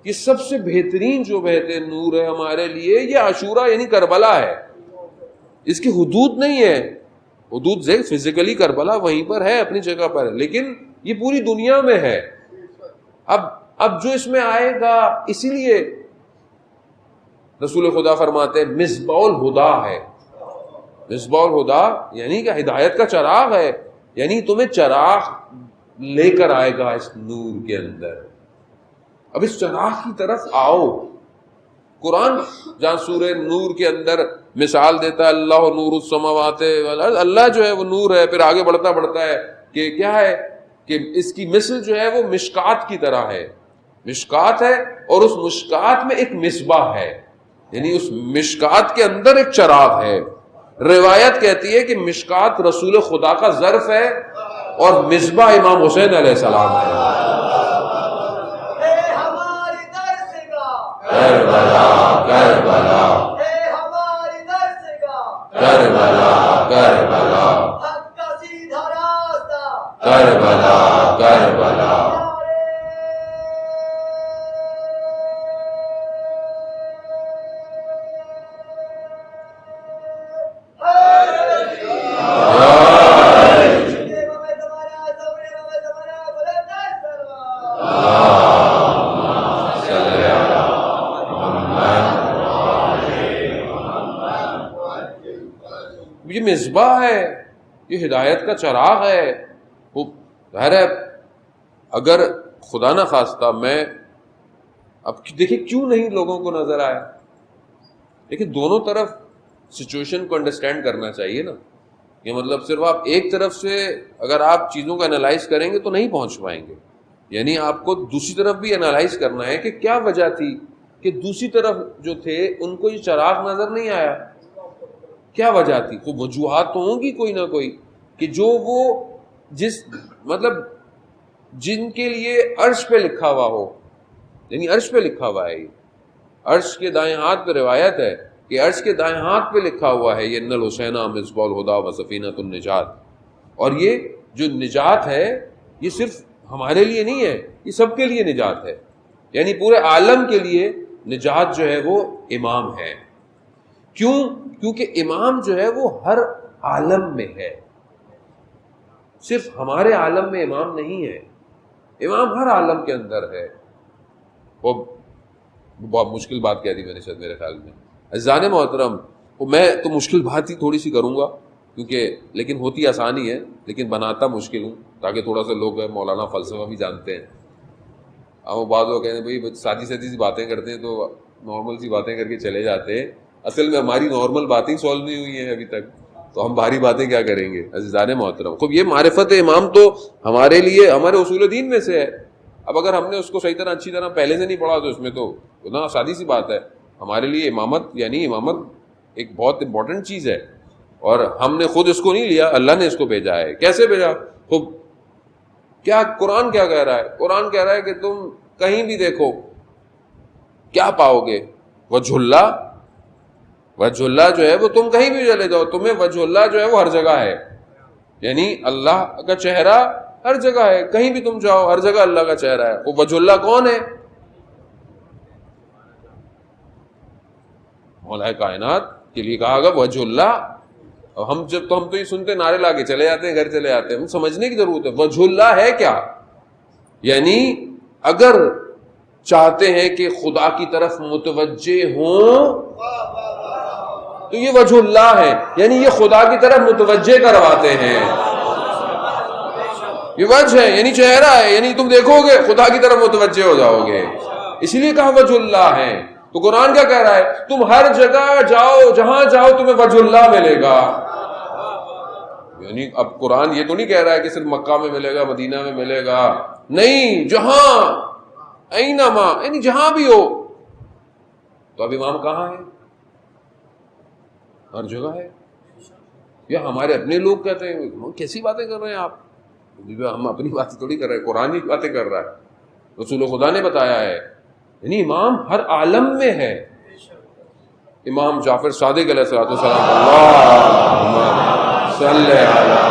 یہ سب سے بہترین جو بیت نور ہے ہمارے لیے, یہ عاشورہ یعنی کربلا ہے. اس کی حدود نہیں ہے, حدود سے فزیکلی کربلا وہیں پر ہے, اپنی جگہ پر ہے, لیکن یہ پوری دنیا میں ہے. اب جو اس میں آئے گا, اسی لیے رسول خدا فرماتے ہیں مصباح الہدا ہے. مصباح الہدا یعنی کہ ہدایت کا چراغ ہے, یعنی تمہیں چراغ لے کر آئے گا اس نور کے اندر. اب اس چراغ کی طرف آؤ. قرآن جہاں سورہ نور کے اندر مثال دیتا ہے, اللہ نور السماوات والارض, اللہ جو ہے وہ نور ہے, پھر آگے بڑھتا ہے کہ کیا ہے, کہ اس کی مثل جو ہے وہ مشکات کی طرح ہے. مشکات ہے, اور اس مشکات میں ایک مصباح ہے, یعنی اس مشکات کے اندر ایک چراغ ہے. روایت کہتی ہے کہ مشکات رسول خدا کا ظرف ہے, اور مصباح امام حسین علیہ السلام ہے. کربلا کربلا کربلا کربلا کربلا کربلا. یہ مصباح ہے, یہ ہدایت کا چراغ ہے. وہ ظاہر ہے اگر خدا نہ خواستہ میں, اب دیکھیں کیوں نہیں لوگوں کو نظر آیا, لیکن دونوں طرف سچویشن کو انڈرسٹینڈ کرنا چاہیے نا. یہ مطلب صرف آپ ایک طرف سے اگر آپ چیزوں کو انالائز کریں گے تو نہیں پہنچ پائیں گے. یعنی آپ کو دوسری طرف بھی انالائز کرنا ہے کہ کیا وجہ تھی کہ دوسری طرف جو تھے ان کو یہ چراغ نظر نہیں آیا, کیا وجہ تھی. تو وجوہات تو ہوں گی کوئی نہ کوئی, کہ جو وہ جس مطلب جن کے لیے عرش پہ لکھا ہوا ہو, یعنی عرش پہ لکھا ہوا ہے, عرش کے دائیں ہاتھ پہ روایت ہے کہ عرش کے دائیں ہاتھ پہ لکھا ہوا ہے یہ ان الحسین مصباح الہدا و سفینۃ النجات. اور یہ جو نجات ہے یہ صرف ہمارے لیے نہیں ہے, یہ سب کے لیے نجات ہے, یعنی پورے عالم کے لیے نجات جو ہے وہ امام ہے. کیوں؟ کیونکہ امام جو ہے وہ ہر عالم میں ہے, صرف ہمارے عالم میں امام نہیں ہے, امام ہر عالم کے اندر ہے. وہ بہت مشکل بات کہہ دی میں نے شاید میرے خیال میں. عزیزان محترم, میں تو مشکل بات ہی تھوڑی سی کروں گا کیونکہ, لیکن ہوتی آسانی ہے لیکن بناتا مشکل ہوں, تاکہ تھوڑا سا لوگ مولانا فلسفہ بھی جانتے ہیں. اب وہ بعض لوگ کہتے ہیں بھائی سادی سی باتیں کرتے ہیں تو نارمل سی باتیں کر کے چلے جاتے ہیں. اصل میں ہماری نارمل باتیں سولو نہیں ہوئی ہیں ابھی تک, تو ہم بھاری باتیں کیا کریں گے. عزیزان محترم, خوب یہ معرفت امام تو ہمارے لیے ہمارے اصول دین میں سے ہے. اب اگر ہم نے اس کو صحیح طرح اچھی طرح پہلے سے نہیں پڑھا تو اس میں تو اتنا سادی سی بات ہے. ہمارے لیے امامت یعنی امامت ایک بہت امپورٹنٹ چیز ہے, اور ہم نے خود اس کو نہیں لیا, اللہ نے اس کو بھیجا ہے. کیسے بھیجا؟ خوب کیا قرآن کیا کہہ رہا ہے؟ قرآن کہہ رہا ہے کہ تم کہیں بھی دیکھو کیا پاؤ گے, وجہ اللہ. وجہ اللہ جو ہے وہ تم کہیں بھی چلے جاؤ, تمہیں وجہ اللہ جو ہے وہ ہر جگہ ہے, یعنی اللہ کا چہرہ ہر جگہ ہے, کہیں بھی تم جاؤ ہر جگہ اللہ کا چہرہ ہے. وہ وجہ اللہ کون ہے؟ مولا کائنات کے لیے کہا گا وجہ اللہ, اب ہم تو یہ سنتے نعرے لا کے چلے جاتے ہیں، گھر چلے جاتے ہیں. ہم سمجھنے کی ضرورت ہے وجہ اللہ ہے کیا. یعنی اگر چاہتے ہیں کہ خدا کی طرف متوجہ ہوں تو یہ وجہ اللہ ہے، یعنی یہ خدا کی طرف متوجہ کرواتے ہیں. یہ وجہ ہے، یعنی چہرہ ہے، یعنی تم دیکھو گے خدا کی طرف متوجہ ہو جاؤ گے. اس لیے کہا وجہ اللہ ہے. تو قرآن کیا کہہ رہا ہے؟ تم ہر جگہ جاؤ، جہاں جاؤ تمہیں وجہ اللہ ملے گا. یعنی اب قرآن یہ تو نہیں کہہ رہا ہے کہ صرف مکہ میں ملے گا، مدینہ میں ملے گا، نہیں، جہاں اینما، یعنی جہاں بھی ہو. تو اب امام کہاں ہے؟ ہر جگہ ہے. یا ہمارے اپنے لوگ کہتے ہیں کیسی باتیں کر رہے ہیں آپ؟ ہم اپنی باتیں تھوڑی کر رہے ہیں، قرآن ہی باتیں کر رہا ہے، رسول خدا نے بتایا ہے. یعنی امام ہر عالم میں ہے. امام جعفر صادق علیہ الصلوۃ والسلام، اللہم صلی علی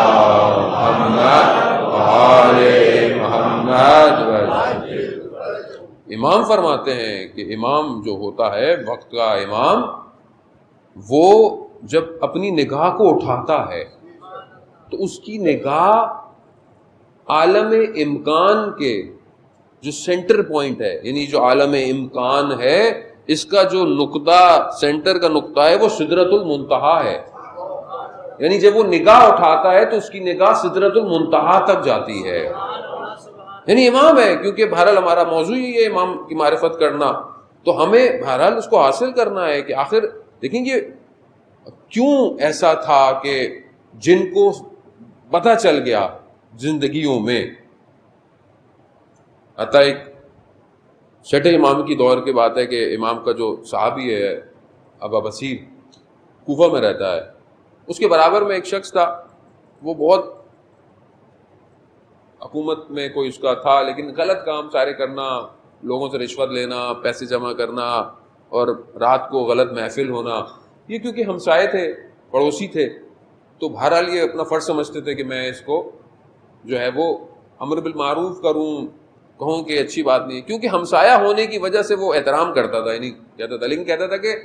محمد وآل محمد. امام فرماتے ہیں کہ امام جو ہوتا ہے، وقت کا امام، وہ جب اپنی نگاہ کو اٹھاتا ہے تو اس کی نگاہ عالم امکان کے جو سینٹر پوائنٹ ہے، یعنی جو عالم امکان ہے اس کا جو نقطہ، سینٹر کا نقطہ ہے، وہ سدرۃ المنتہا ہے. یعنی جب وہ نگاہ اٹھاتا ہے تو اس کی نگاہ سدرۃ المنتہا تک جاتی ہے. یعنی امام ہے، کیونکہ بہرحال ہمارا موضوع ہی ہے امام کی معرفت کرنا، تو ہمیں بہرحال اس کو حاصل کرنا ہے کہ آخر دیکھیں گے کیوں ایسا تھا کہ جن کو پتہ چل گیا زندگیوں میں. عطا ایک چھٹے امام کی دور کی بات ہے کہ امام کا جو صحابی ہے ابا بصیر، کوفہ میں رہتا ہے، اس کے برابر میں ایک شخص تھا، وہ بہت حکومت میں کوئی اس کا تھا، لیکن غلط کام سارے کرنا، لوگوں سے رشوت لینا، پیسے جمع کرنا، اور رات کو غلط محفل ہونا. یہ کیونکہ ہمسائے تھے، پڑوسی تھے، تو بہرحال یہ اپنا فرض سمجھتے تھے کہ میں اس کو جو ہے وہ امر بالمعروف کروں، کہوں کہ اچھی بات نہیں، کیونکہ ہمسایہ ہونے کی وجہ سے وہ احترام کرتا تھا، یعنی کہتا تھا، لیکن کہتا تھا کہ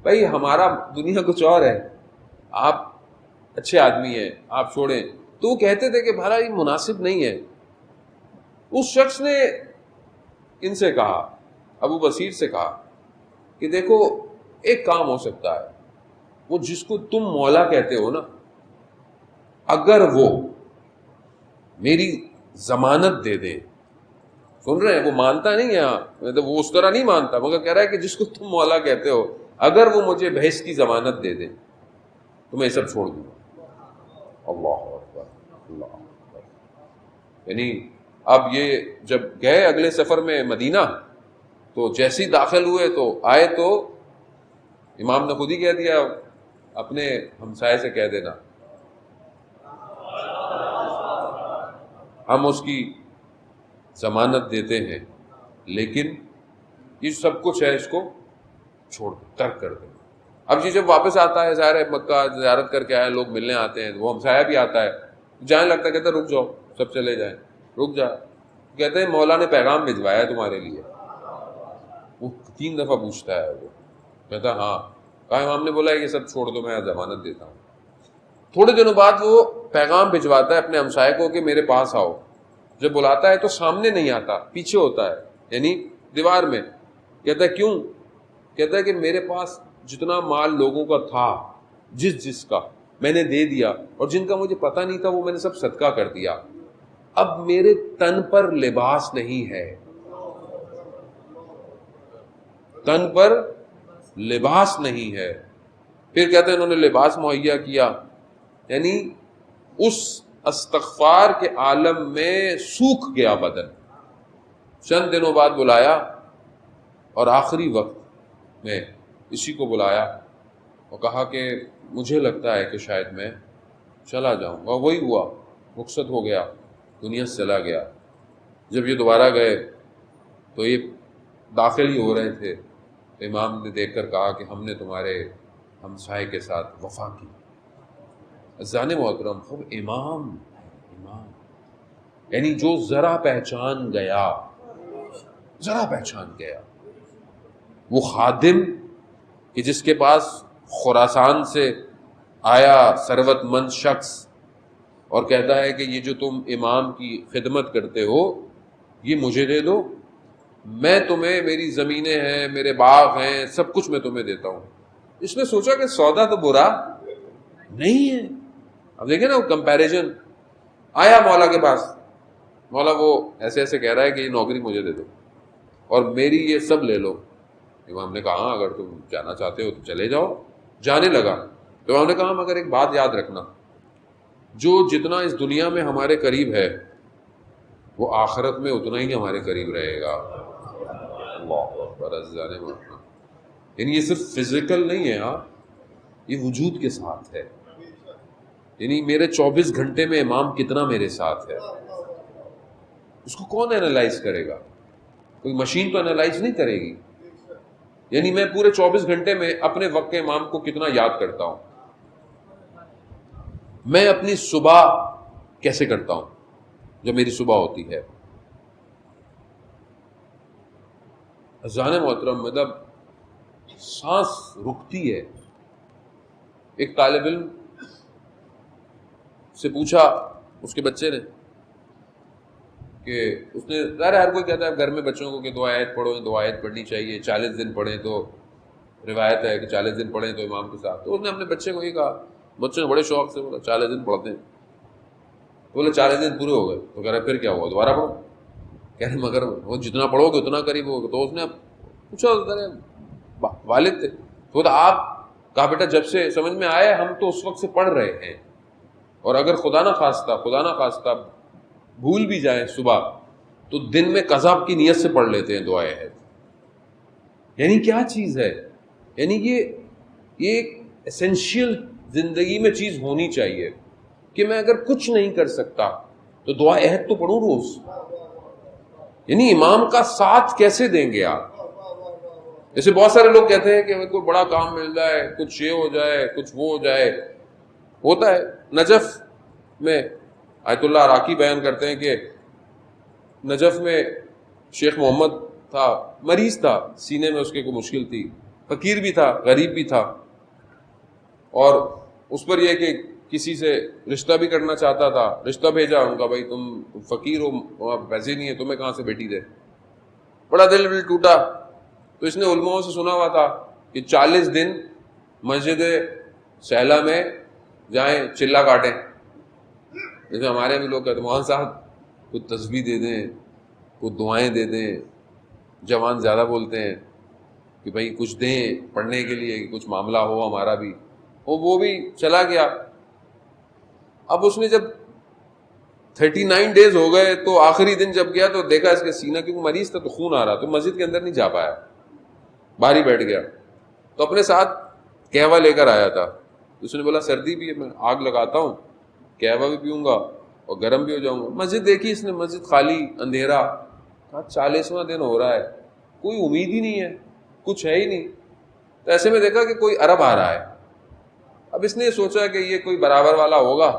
بھائی ہمارا دنیا کچھ اور ہے، آپ اچھے آدمی ہیں، آپ چھوڑیں. تو وہ کہتے تھے کہ بھائی یہ مناسب نہیں ہے. اس شخص نے ان سے کہا، ابو بصیر سے کہا کہ دیکھو ایک کام ہو سکتا ہے، وہ جس کو تم مولا کہتے ہو نا، اگر وہ میری ضمانت دے دے، سن رہے ہیں، وہ مانتا نہیں ہے، وہ اس طرح نہیں مانتا، مگر کہہ رہا ہے کہ جس کو تم مولا کہتے ہو، اگر وہ مجھے بحث کی ضمانت دے دے تو میں سب چھوڑ دوں. اللہ اکبر، اللہ اکبر. یعنی اب یہ جب گئے اگلے سفر میں مدینہ، تو جیسے ہی داخل ہوئے تو آئے تو امام نے خود ہی کہہ دیا اپنے ہمسائے سے کہہ دینا، ہم اس کی ضمانت دیتے ہیں لیکن یہ سب کچھ ہے اس کو چھوڑ ترک کر دیں. اب یہ جب واپس آتا ہے، ظاہر ہے مکہ زیارت کر کے آئے، لوگ ملنے آتے ہیں، وہ ہمسایہ بھی آتا ہے، جانے لگتا ہے، کہتا ہے رک جاؤ، سب چلے جائیں. رک جا، کہتے ہیں مولا نے پیغام بھجوایا ہے تمہارے لیے. وہ 3 دفعہ پوچھتا ہے، وہ کہتا ہاں. کہا امام نے بولا یہ سب چھوڑ دو، میں ضمانت دیتا ہوں. تھوڑے دنوں بعد وہ پیغام بھجواتا ہے اپنے ہمسائے کو کہ میرے پاس آؤ. جب بلاتا ہے تو سامنے نہیں آتا، پیچھے ہوتا ہے، یعنی دیوار میں. کہتا ہے کیوں؟ کہتا ہے کہ میرے پاس جتنا مال لوگوں کا تھا، جس کا میں نے دے دیا، اور جن کا مجھے پتہ نہیں تھا وہ میں نے سب صدقہ کر دیا. اب میرے تن پر لباس نہیں ہے، تن پر لباس نہیں ہے. پھر کہتے ہیں انہوں نے لباس مہیا کیا، یعنی اس استغفار کے عالم میں سوکھ گیا بدن. چند دنوں بعد بلایا اور آخری وقت میں اسی کو بلایا اور کہا کہ مجھے لگتا ہے کہ شاید میں چلا جاؤں گا. وہی ہوا، رخصت ہو گیا، دنیا سے چلا گیا. جب یہ دوبارہ گئے تو یہ داخل ہی ہو رہے تھے، امام نے دیکھ کر کہا کہ ہم نے تمہارے ہمسائے کے ساتھ وفا کی. عزیزان محترم، خب امام یعنی جو ذرا پہچان گیا، ذرا پہچان گیا، وہ خادم کہ جس کے پاس خراسان سے آیا ثروت مند شخص اور کہتا ہے کہ یہ جو تم امام کی خدمت کرتے ہو یہ مجھے دے دو، میں تمہیں، میری زمینیں ہیں، میرے باغ ہیں، سب کچھ میں تمہیں دیتا ہوں۔ اس نے سوچا کہ سودا تو برا نہیں ہے۔ اب دیکھیں نا وہ کمپیریزن۔ آیا مولا کے پاس، مولا وہ ایسے ایسے کہہ رہا ہے کہ یہ نوکری مجھے دے دو اور میری یہ سب لے لو۔ امام نے کہا ہاں اگر تم جانا چاہتے ہو تو چلے جاؤ۔ جانے لگا تو امام نے کہا مگر ایک بات یاد رکھنا، جو جتنا اس دنیا میں ہمارے قریب ہے وہ آخرت میں اتنا ہی ہمارے قریب رہے گا۔ اللہ اکبر عزیزان محترم، یعنی یہ صرف فزیکل نہیں ہے، ہاں یہ وجود کے ساتھ ہے۔ یعنی میرے 24 گھنٹے میں امام کتنا میرے ساتھ ہے، اس کو کون انالائز کرے گا؟ کوئی مشین تو انالائز نہیں کرے گی۔ یعنی میں پورے 24 گھنٹے میں اپنے وقت کے امام کو کتنا یاد کرتا ہوں، میں اپنی صبح کیسے کرتا ہوں جب میری صبح ہوتی ہے۔ اذان محترم، مطلب سانس رکتی ہے۔ ایک طالب علم سے پوچھا اس کے بچے نے کہ اس نے، ظاہر ہر کوئی کہتا ہے گھر میں بچوں کو کہ 2 آیت پڑھو، 2 آیت پڑھنی چاہیے، 40 دن پڑھیں تو روایت ہے کہ 40 دن پڑھیں تو امام کے ساتھ۔ تو اس نے اپنے بچے کو یہ کہا، بچوں نے بڑے شوق سے بولا 40 دن پڑھتے ہیں۔ بولے 40 دن پورے ہو گئے تو کہہ رہا پھر کیا ہوا، دوبارہ پڑھو۔ کہہ رہے مگر وہ جتنا پڑھو گے اتنا قریب ہوگا۔ تو اس نے پوچھا، والد تھے تو آپ کہا بیٹا جب سے سمجھ میں آیا ہم تو اس وقت سے پڑھ رہے ہیں، اور اگر خدا نہ خواستہ بھول بھی جائیں صبح تو دن میں قضا کی نیت سے پڑھ لیتے ہیں 2 آیت۔ یعنی کیا چیز ہے، یعنی یہ ایک ایسنشیل زندگی میں چیز ہونی چاہیے کہ میں اگر کچھ نہیں کر سکتا تو 2 آیت تو پڑھوں روز۔ یعنی امام کا ساتھ کیسے دیں گے آپ؟ جیسے بہت سارے لوگ کہتے ہیں کہ کوئی بڑا کام مل جائے، کچھ یہ ہو جائے، کچھ وہ ہو جائے۔ ہوتا ہے نجف میں، آیت اللہ عراقی بیان کرتے ہیں کہ نجف میں شیخ محمد تھا، مریض تھا، سینے میں اس کے کوئی مشکل تھی، فقیر بھی تھا، غریب بھی تھا، اور اس پر یہ کہ کسی سے رشتہ بھی کرنا چاہتا تھا۔ رشتہ بھیجا، ان کا بھائی تم فقیر ہو، پیسے نہیں ہے، تمہیں کہاں سے بیٹی دے۔ بڑا دل ٹوٹا۔ تو اس نے علماء سے سنا ہوا تھا کہ 40 دن مسجد سہلہ میں جائیں چلا کاٹیں۔ جیسے ہمارے بھی لوگ کہتے ہیں مولانا صاحب کچھ تسبیح دے دیں، کچھ دعائیں دے دیں، جوان زیادہ بولتے ہیں کہ بھائی کچھ دیں پڑھنے کے لیے کہ کچھ معاملہ ہو ہمارا بھی، اور وہ بھی چلا گیا۔ اب اس نے جب 39 ڈیز ہو گئے تو آخری دن جب گیا تو دیکھا اس کے سینہ، کیونکہ مریض تھا تو خون آ رہا، تو مسجد کے اندر نہیں جا پایا، باہر ہی بیٹھ گیا۔ تو اپنے ساتھ قہوہ لے کر آیا تھا۔ اس نے بولا سردی بھی ہے، میں آگ لگاتا ہوں، قہوہ بھی پیوں گا اور گرم بھی ہو جاؤں گا۔ مسجد دیکھی اس نے، مسجد خالی، اندھیرا۔ کہا 40واں دن ہو رہا ہے، کوئی امید ہی نہیں ہے، کچھ ہے ہی نہیں۔ تو ایسے میں دیکھا کہ کوئی عرب آ رہا ہے۔ اب اس نے یہ سوچا کہ یہ کوئی برابر والا ہوگا،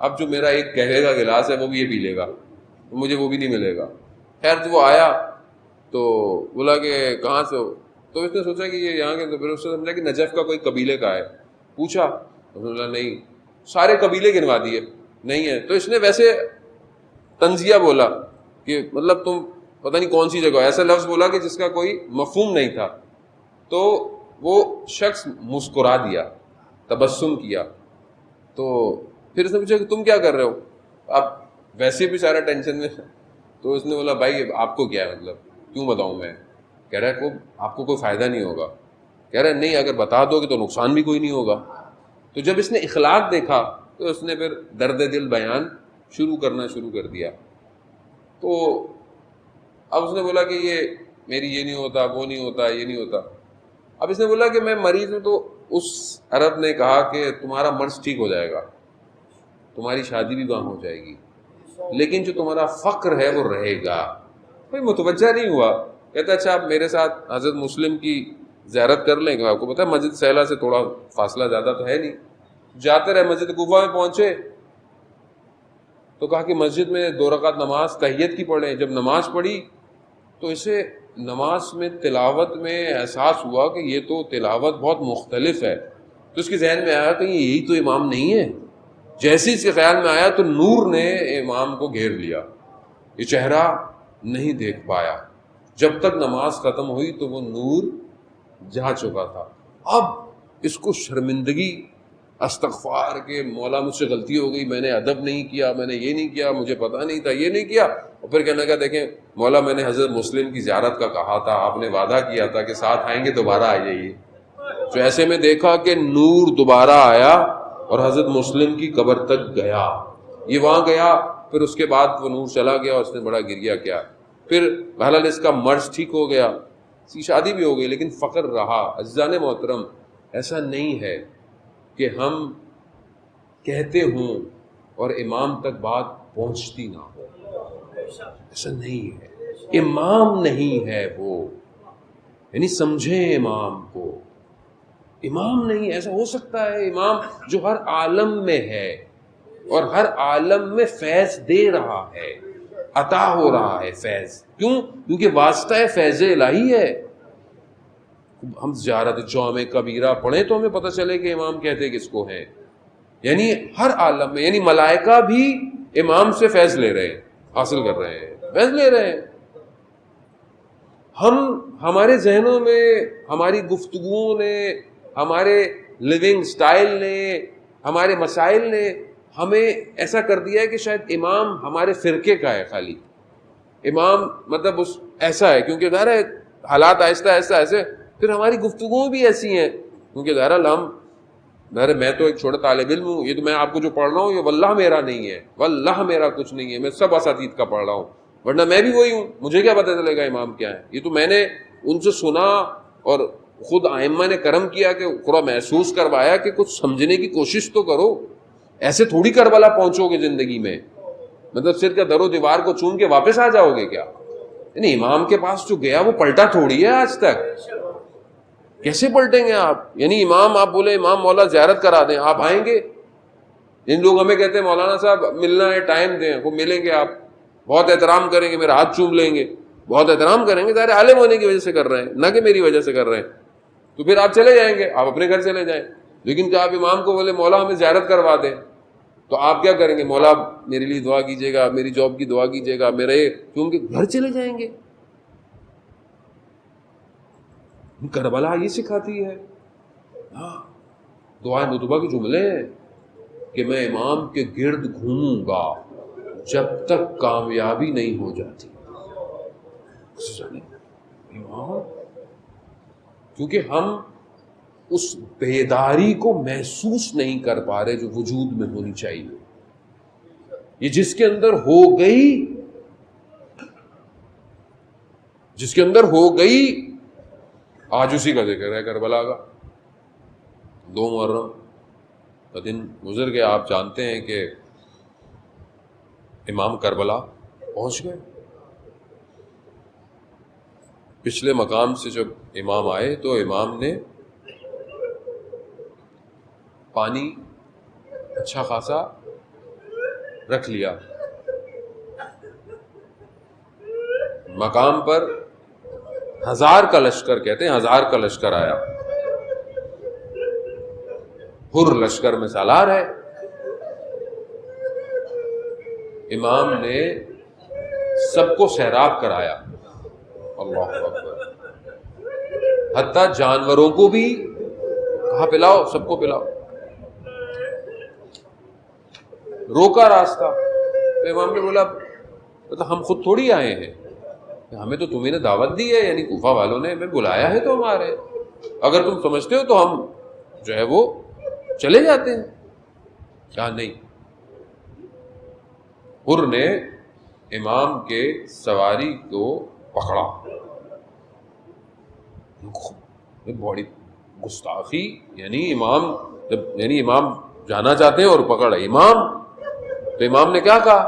اب جو میرا ایک قہوے کا گلاس ہے وہ بھی یہ پی لے گا، مجھے وہ بھی نہیں ملے گا۔ خیر وہ آیا تو بولا کہ کہاں سے ہو؟ تو اس نے سوچا کہ یہ یہاں کے، تو پھر اس نے سمجھا کہ نجف کا کوئی قبیلے کا ہے۔ پوچھا، اس نے بولا نہیں، سارے قبیلے گنوا دیے، نہیں ہے۔ تو اس نے ویسے تنزیہ بولا کہ مطلب تم پتہ نہیں کون سی جگہ، ایسا لفظ بولا کہ جس کا کوئی مفہوم نہیں تھا۔ تو وہ شخص مسکرا دیا، تبسم کیا۔ تو پھر اس نے پوچھا کہ تم کیا کر رہے ہو؟ اب ویسے بھی سارا ٹینشن میں۔ تو اس نے بولا بھائی آپ کو کیا ہے، مطلب کیوں بتاؤں میں؟ کہہ رہا ہے آپ کو کوئی فائدہ نہیں ہوگا۔ کہہ رہا ہے نہیں، اگر بتا دو گے تو نقصان بھی کوئی نہیں ہوگا۔ تو جب اس نے اخلاق دیکھا تو اس نے پھر درد دل بیان کرنا شروع کر دیا۔ تو اب اس نے بولا کہ یہ میری یہ نہیں ہوتا، وہ نہیں ہوتا، یہ نہیں ہوتا۔ اب اس نے بولا کہ میں مریض ہوں۔ تو اس عرب نے کہا کہ تمہارا مرض ٹھیک ہو جائے گا، تمہاری شادی بھی وہاں ہو جائے گی، لیکن جو تمہارا فقر ہے وہ رہے گا۔ کوئی متوجہ نہیں ہوا۔ کہتا اچھا آپ میرے ساتھ حضرت مسلم کی زیارت کر لیں گے، آپ کو پتہ ہے مسجد سہلہ سے تھوڑا فاصلہ زیادہ تو ہے نہیں۔ جاتے رہے، مسجد کوفہ میں پہنچے تو کہا کہ مسجد میں 2 رکعت نماز تحیت کی پڑھیں۔ جب نماز پڑھی تو اسے نماز میں تلاوت میں احساس ہوا کہ یہ تو تلاوت بہت مختلف ہے۔ تو اس کے ذہن میں آیا کہ یہی تو امام نہیں ہے. جیسے اس کے خیال میں آیا تو نور نے امام کو گھیر لیا. یہ چہرہ نہیں دیکھ پایا. جب تک نماز ختم ہوئی تو وہ نور جا چکا تھا. اب اس کو شرمندگی، استغفار کہ مولا مجھ سے غلطی ہو گئی، میں نے ادب نہیں کیا، میں نے یہ نہیں کیا، مجھے پتہ نہیں تھا، یہ نہیں کیا. اور پھر کہنے لگا دیکھیں مولا میں نے حضرت مسلم کی زیارت کا کہا تھا، آپ نے وعدہ کیا تھا کہ ساتھ آئیں گے، دوبارہ آ جائیے. تو ایسے میں دیکھا کہ نور دوبارہ آیا اور حضرت مسلم کی قبر تک گیا. یہ وہاں گیا، پھر اس کے بعد وہ نور چلا گیا اور اس نے بڑا گریہ کیا. پھر بہرحال اس کا مرض ٹھیک ہو گیا، اس کی شادی بھی ہو گئی، لیکن فقر رہا. عزیزان محترم، ایسا نہیں ہے کہ ہم کہتے ہوں اور امام تک بات پہنچتی نہ ہو. ایسا نہیں ہے. امام نہیں ہے وہ، یعنی سمجھیں امام کو. امام نہیں. ایسا ہو سکتا ہے امام جو ہر عالم میں ہے اور ہر عالم میں فیض دے رہا ہے، عطا ہو رہا ہے فیض. کیوں؟ کیونکہ واسطہ فیض الہی ہے. ہم زیارت جامع کبیرہ پڑھیں تو ہمیں پتہ چلے کہ امام کہتے کس کو ہیں. یعنی ہر عالم میں، یعنی ملائکہ بھی امام سے فیض لے رہے ہیں، حاصل کر رہے ہیں، فیض لے رہے ہیں. ہمارے ذہنوں میں، ہماری گفتگوؤں نے، ہمارے لیونگ سٹائل نے، ہمارے مسائل نے ہمیں ایسا کر دیا ہے کہ شاید امام ہمارے فرقے کا ہے خالی. امام مطلب ایسا ہے، کیونکہ ظاہر ہے حالات آہستہ آہستہ ایسے، پھر ہماری گفتگویں بھی ایسی ہیں. کیونکہ ظاہر میں تو ایک چھوٹا طالب علم ہوں، یہ تو میں آپ کو جو پڑھ رہا ہوں یہ واللہ میرا نہیں ہے، واللہ میرا کچھ نہیں ہے، میں سب اساتید کا پڑھ رہا ہوں، ورنہ میں بھی وہی ہوں. مجھے کیا پتہ چلے گا امام کیا ہے؟ یہ تو میں نے ان سے سنا اور خود ائمہ نے کرم کیا کہ تھوڑا محسوس کروایا کہ کچھ سمجھنے کی کوشش تو کرو. ایسے تھوڑی کربلا پہنچو گے زندگی میں، مطلب صرف کیا در و دیوار کو چوم کے واپس آ جاؤ گے کیا؟ یعنی امام کے پاس جو گیا وہ پلٹا تھوڑی ہے آج تک. کیسے پلٹیں گے آپ؟ یعنی امام آپ بولے امام مولا زیارت کرا دیں، آپ آئیں گے؟ جن لوگ ہمیں کہتے ہیں مولانا صاحب ملنا ہے ٹائم دیں، وہ ملیں گے، آپ بہت احترام کریں گے، میرا ہاتھ چوم لیں گے، بہت احترام کریں گے، ظاہر عالم ہونے کی وجہ سے کر رہے ہیں، نہ کہ میری وجہ سے کر رہے ہیں. تو پھر آپ چلے جائیں گے، آپ اپنے گھر چلے جائیں. لیکن کہ آپ امام کو بولے مولا ہمیں زیارت کروا دیں، تو آپ کیا کریں گے؟ مولا میرے لیے دعا کیجیے گا، میری جاب کی دعا کیجیے گا، میرے کیونکہ گھر چلے جائیں گے. کربلا یہ سکھاتی ہے. ہاں، دعائے مطلوبہ کے جملے ہیں کہ میں امام کے گرد گھوموں گا جب تک کامیابی نہیں ہو جاتی. امام، کیونکہ ہم اس بیداری کو محسوس نہیں کر پا رہے جو وجود میں ہونی چاہیے. یہ جس کے اندر ہو گئی، جس کے اندر ہو گئی، آج اسی کا ذکر ہے کربلا کا. 2 محرم کا دن گزر گیا، آپ جانتے ہیں کہ امام کربلا پہنچ گئے. پچھلے مقام سے جب امام آئے تو امام نے پانی اچھا خاصا رکھ لیا. مقام پر 1000 کا لشکر، کہتے ہیں 1000 کا لشکر آیا. ہر لشکر میں سالار ہے. امام نے سب کو سیراب کرایا، اللہ اکبر، حتیٰ جانوروں کو بھی کہا پلاؤ، سب کو پلاؤ. روکا راستہ تو امام نے بولا تو ہم خود تھوڑی آئے ہیں، ہمیں تو تمہیں نے دعوت دی ہے، یعنی کوفہ والوں نے ہمیں بلایا ہے تو ہم آ رہے ہیں. اگر تم سمجھتے ہو تو ہم جو ہے وہ چلے جاتے ہیں. کیا نہیں، حر نے امام کے سواری کو پکڑا. بڑی گستاخی، یعنی امام جانا چاہتے ہیں اور پکڑا امام. تو امام نے کیا کہا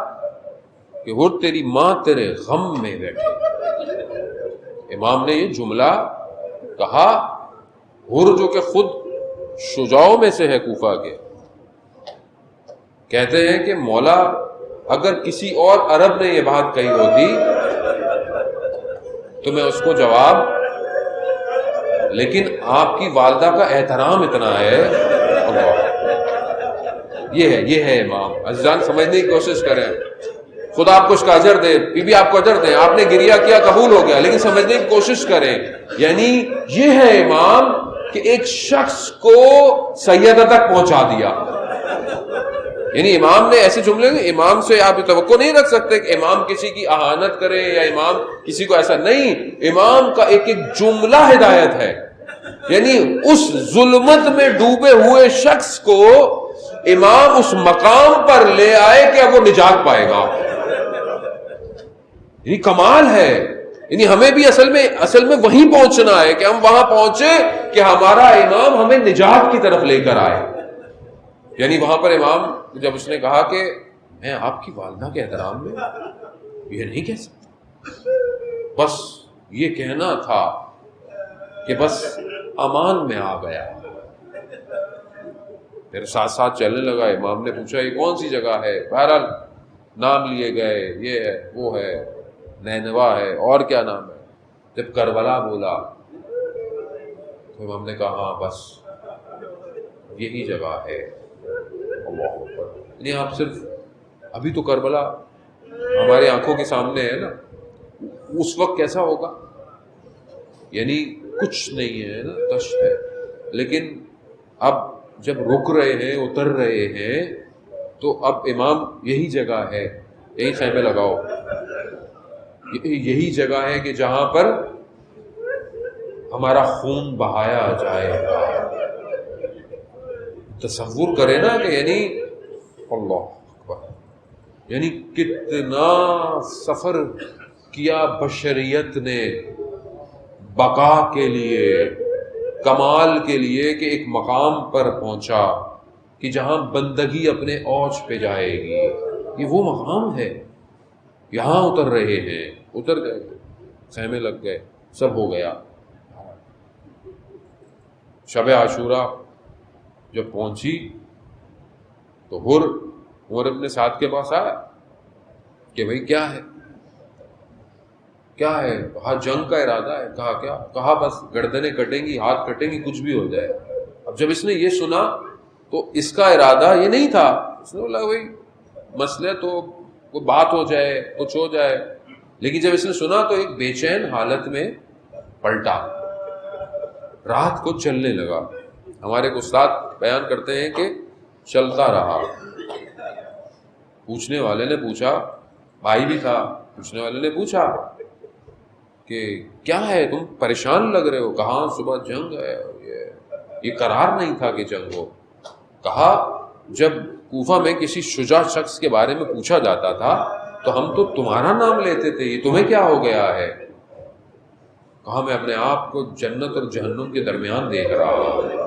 کہ حر تیری ماں تیرے غم میں بیٹھے. امام نے یہ جملہ کہا. حر جو کہ خود شجاعوں میں سے ہے کوفہ کے، کہتے ہیں کہ مولا اگر کسی اور عرب نے یہ بات کہی ہوتی تو میں اس کو جواب، لیکن آپ کی والدہ کا احترام اتنا ہے یہ ہے امام. عزیزان سمجھنے کی کوشش کریں. خدا آپ کو اس کا اجر دے, بی بی آپ کو اجر دے, آپ نے گریہ کیا قبول ہو گیا, لیکن سمجھنے کی کوشش کریں. یعنی یہ ہے امام کہ ایک شخص کو سیدہ تک پہنچا دیا. یعنی امام نے ایسے جملے, امام سے آپ توقع نہیں رکھ سکتے کہ امام کسی کی اہانت کرے یا امام کسی کو ایسا نہیں. امام کا ایک ایک جملہ ہدایت ہے. یعنی اس ظلمت میں ڈوبے ہوئے شخص کو امام اس مقام پر لے آئے کہ اب وہ نجات پائے گا. یہ کمال ہے. یعنی ہمیں بھی اصل میں وہیں پہنچنا ہے کہ ہم وہاں پہنچے کہ ہمارا امام ہمیں نجات کی طرف لے کر آئے. یعنی وہاں پر امام جب اس نے کہا کہ میں آپ کی والدہ کے احترام میں یہ نہیں کہہ سکتا, بس یہ کہنا تھا کہ بس امان میں آ گیا. پھر ساتھ ساتھ چلنے لگا. امام نے پوچھا یہ کون سی جگہ ہے, بہرحال نام لیے گئے, یہ ہے, وہ ہے, نینوا ہے, اور کیا نام ہے. جب کربلا بولا تو امام نے کہا ہاں بس یہی جگہ ہے. اللہ اکبر. نہیں آپ صرف ابھی تو کربلا ہماری آنکھوں کے سامنے ہے نا, اس وقت کیسا ہوگا, یعنی کچھ نہیں ہے نا, دشت ہے. لیکن اب جب رک رہے ہیں, اتر رہے ہیں, تو اب امام یہی جگہ ہے, یہی خیمے لگاؤ, یہی جگہ ہے کہ جہاں پر ہمارا خون بہایا جائے گا. تصور کریں نا کہ یعنی اللہ اکبر, یعنی کتنا سفر کیا بشریت نے بقا کے لیے, کمال کے لیے, کہ ایک مقام پر پہنچا کہ جہاں بندگی اپنے اوج پہ جائے گی. یہ وہ مقام ہے. یہاں اتر رہے ہیں, اتر گئے, خیمے لگ گئے, سب ہو گیا. شب عاشورہ جب پہنچی تو عمر اپنے ساتھ کے پاس آیا کہ بھئی کیا ہے, کیا ہے. کہا جنگ کا ارادہ ہے. کہا کیا. کہا بس گردنیں کٹیں گی, ہاتھ کٹیں گی, کچھ بھی ہو جائے. اب جب اس نے یہ سنا تو اس کا ارادہ یہ نہیں تھا. اس نے بولا بھائی مسئلہ تو کوئی بات ہو جائے, کچھ ہو جائے. لیکن جب اس نے سنا تو ایک بے چین حالت میں پلٹا, رات کو چلنے لگا. ہمارے استاد بیان کرتے ہیں کہ چلتا رہا. پوچھنے والے نے پوچھا, بھائی بھی تھا, پوچھنے والے نے پوچھا کہ کیا ہے, تم پریشان لگ رہے ہو. کہاں صبح جنگ ہے, یہ قرار نہیں تھا کہ جنگ ہو. کہا جب کوفہ میں کسی شجاع شخص کے بارے میں پوچھا جاتا تھا تو ہم تو تمہارا نام لیتے تھے, یہ تمہیں کیا ہو گیا ہے. کہا میں اپنے آپ کو جنت اور جہنم کے درمیان دیکھ رہا ہوں.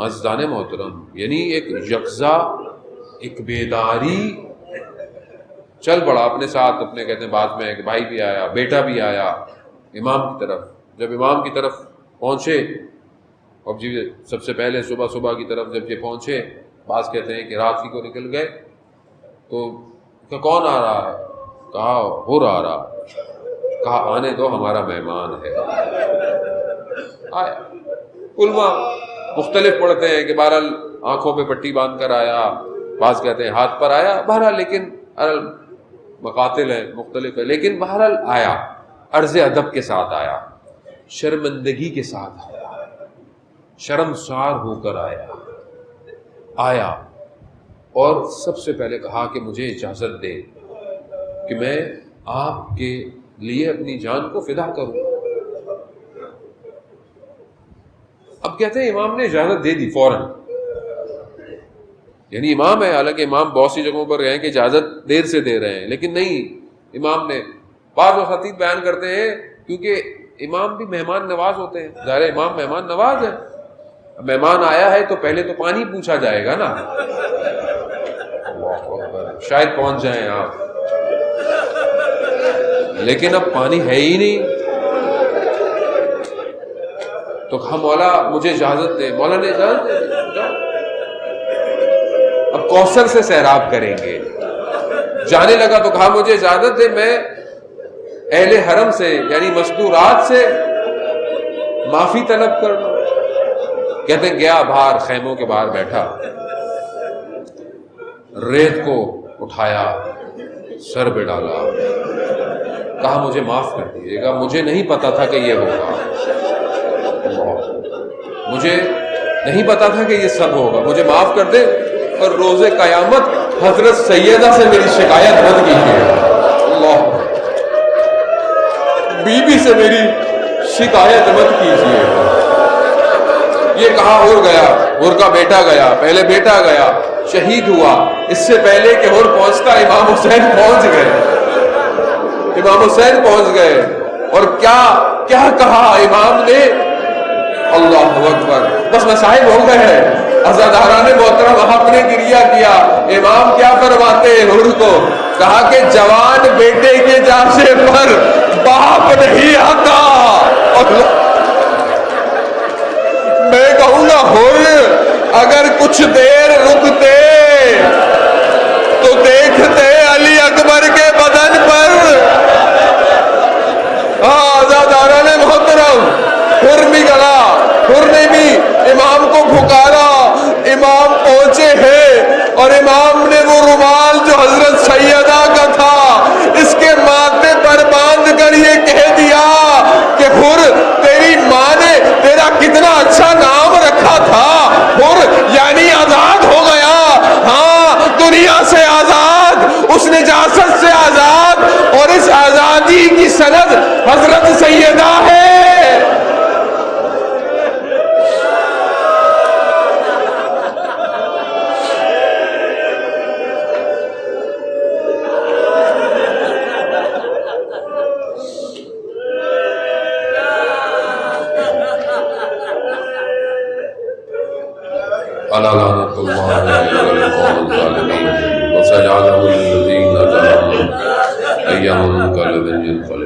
عزیزان محترم, یعنی ایک یکزا, ایک بیداری. چل پڑا اپنے ساتھ, اپنے کہتے ہیں بعد میں ایک بھائی بھی آیا, بیٹا بھی آیا امام کی طرف. جب امام کی طرف پہنچے, اب جی سب سے پہلے صبح کی طرف جب یہ پہنچے, بعض کہتے ہیں کہ رات ہی کو نکل گئے, تو کہ کون آ رہا ہے. کہا حر آ رہا. کہا آنے دو, ہمارا مہمان ہے. آیا. علماء مختلف پڑھتے ہیں کہ بہرحال آنکھوں پہ پٹی باندھ کر آیا, بعض کہتے ہیں ہاتھ پر آیا. بہرحال لیکن مقاتل ہے, مختلف ہے, لیکن بہرحال آیا, عرض ادب کے ساتھ آیا, شرمندگی کے ساتھ آیا, شرمسار ہو کر آیا. اور سب سے پہلے کہا کہ مجھے اجازت دے کہ میں آپ کے لیے اپنی جان کو فدا کروں. اب کہتے ہیں امام نے اجازت دے دی فوراً. یعنی امام ہے, حالانکہ امام بہت سی جگہوں پر گئے کہ اجازت دیر سے دے رہے ہیں, لیکن نہیں, امام نے. بعض خطیب بیان کرتے ہیں کیونکہ امام بھی مہمان نواز ہوتے ہیں, ظاہر امام مہمان نواز ہے. مہمان آیا ہے تو پہلے تو پانی پوچھا جائے گا نا, شاید پہنچ جائیں آپ, لیکن اب پانی ہے ہی نہیں. تو کہا مولا مجھے اجازت دے. مولا نے اجازت دے. اب کوثر سے سیراب کریں گے. جانے لگا تو کہا مجھے اجازت دے, میں اہل حرم سے یعنی مستورات سے معافی طلب کر لوں. کہتے ہیں گیا باہر خیموں کے باہر بیٹھا، ریت کو اٹھایا، سر پہ ڈالا، کہا مجھے معاف کر دیجیے گا، مجھے نہیں پتا تھا کہ یہ ہوگا، مجھے نہیں پتا تھا کہ یہ سب ہوگا، مجھے معاف کر دے، اور روز قیامت حضرت سیدہ سے میری شکایت مت کیجیے، اللہ، بی بی سے میری شکایت مت کیجیے۔ یہ کہا اور گیا، اور کا بیٹا گیا، پہلے بیٹا گیا، شہید ہوا، اس سے پہلے کہ اور پہنچتا امام حسین پہنچ گئے، امام حسین پہنچ گئے، اور کیا کیا کہا امام نے، اللہ اکبر، بس مسائل ہو گئے ہیں، عزاداران محترم آپ نے گریہ کیا، امام کیا فرماتے ہیں حر کو، کہا کہ جوان بیٹے کے جاشے پر باپ نہیں آتا، میں کہوں گا حر اگر کچھ دیر رکتے تو دیکھتے علی اکبر کے بدن پر، آزاداران محترم، حر بھی گلا، حر نے بھی امام کو پکارا، امام پہنچے ہیں، اور امام نے وہ رومال جو حضرت سیدہ کا تھا اس کے ماتھے پر باندھ کر یہ کہہ دیا کہ حر تیری ماں نے تیرا کتنا اچھا نام رکھا تھا، حر یعنی آزاد ہو گیا، ہاں دنیا سے آزاد، اس نجاست سے آزاد، اور اس آزادی کی سند حضرت سیدہ ہے۔ ألا لعنة الله على القوم الظالمين وسيجعلهم الذين ظلموا أيام منقلب ينقلبون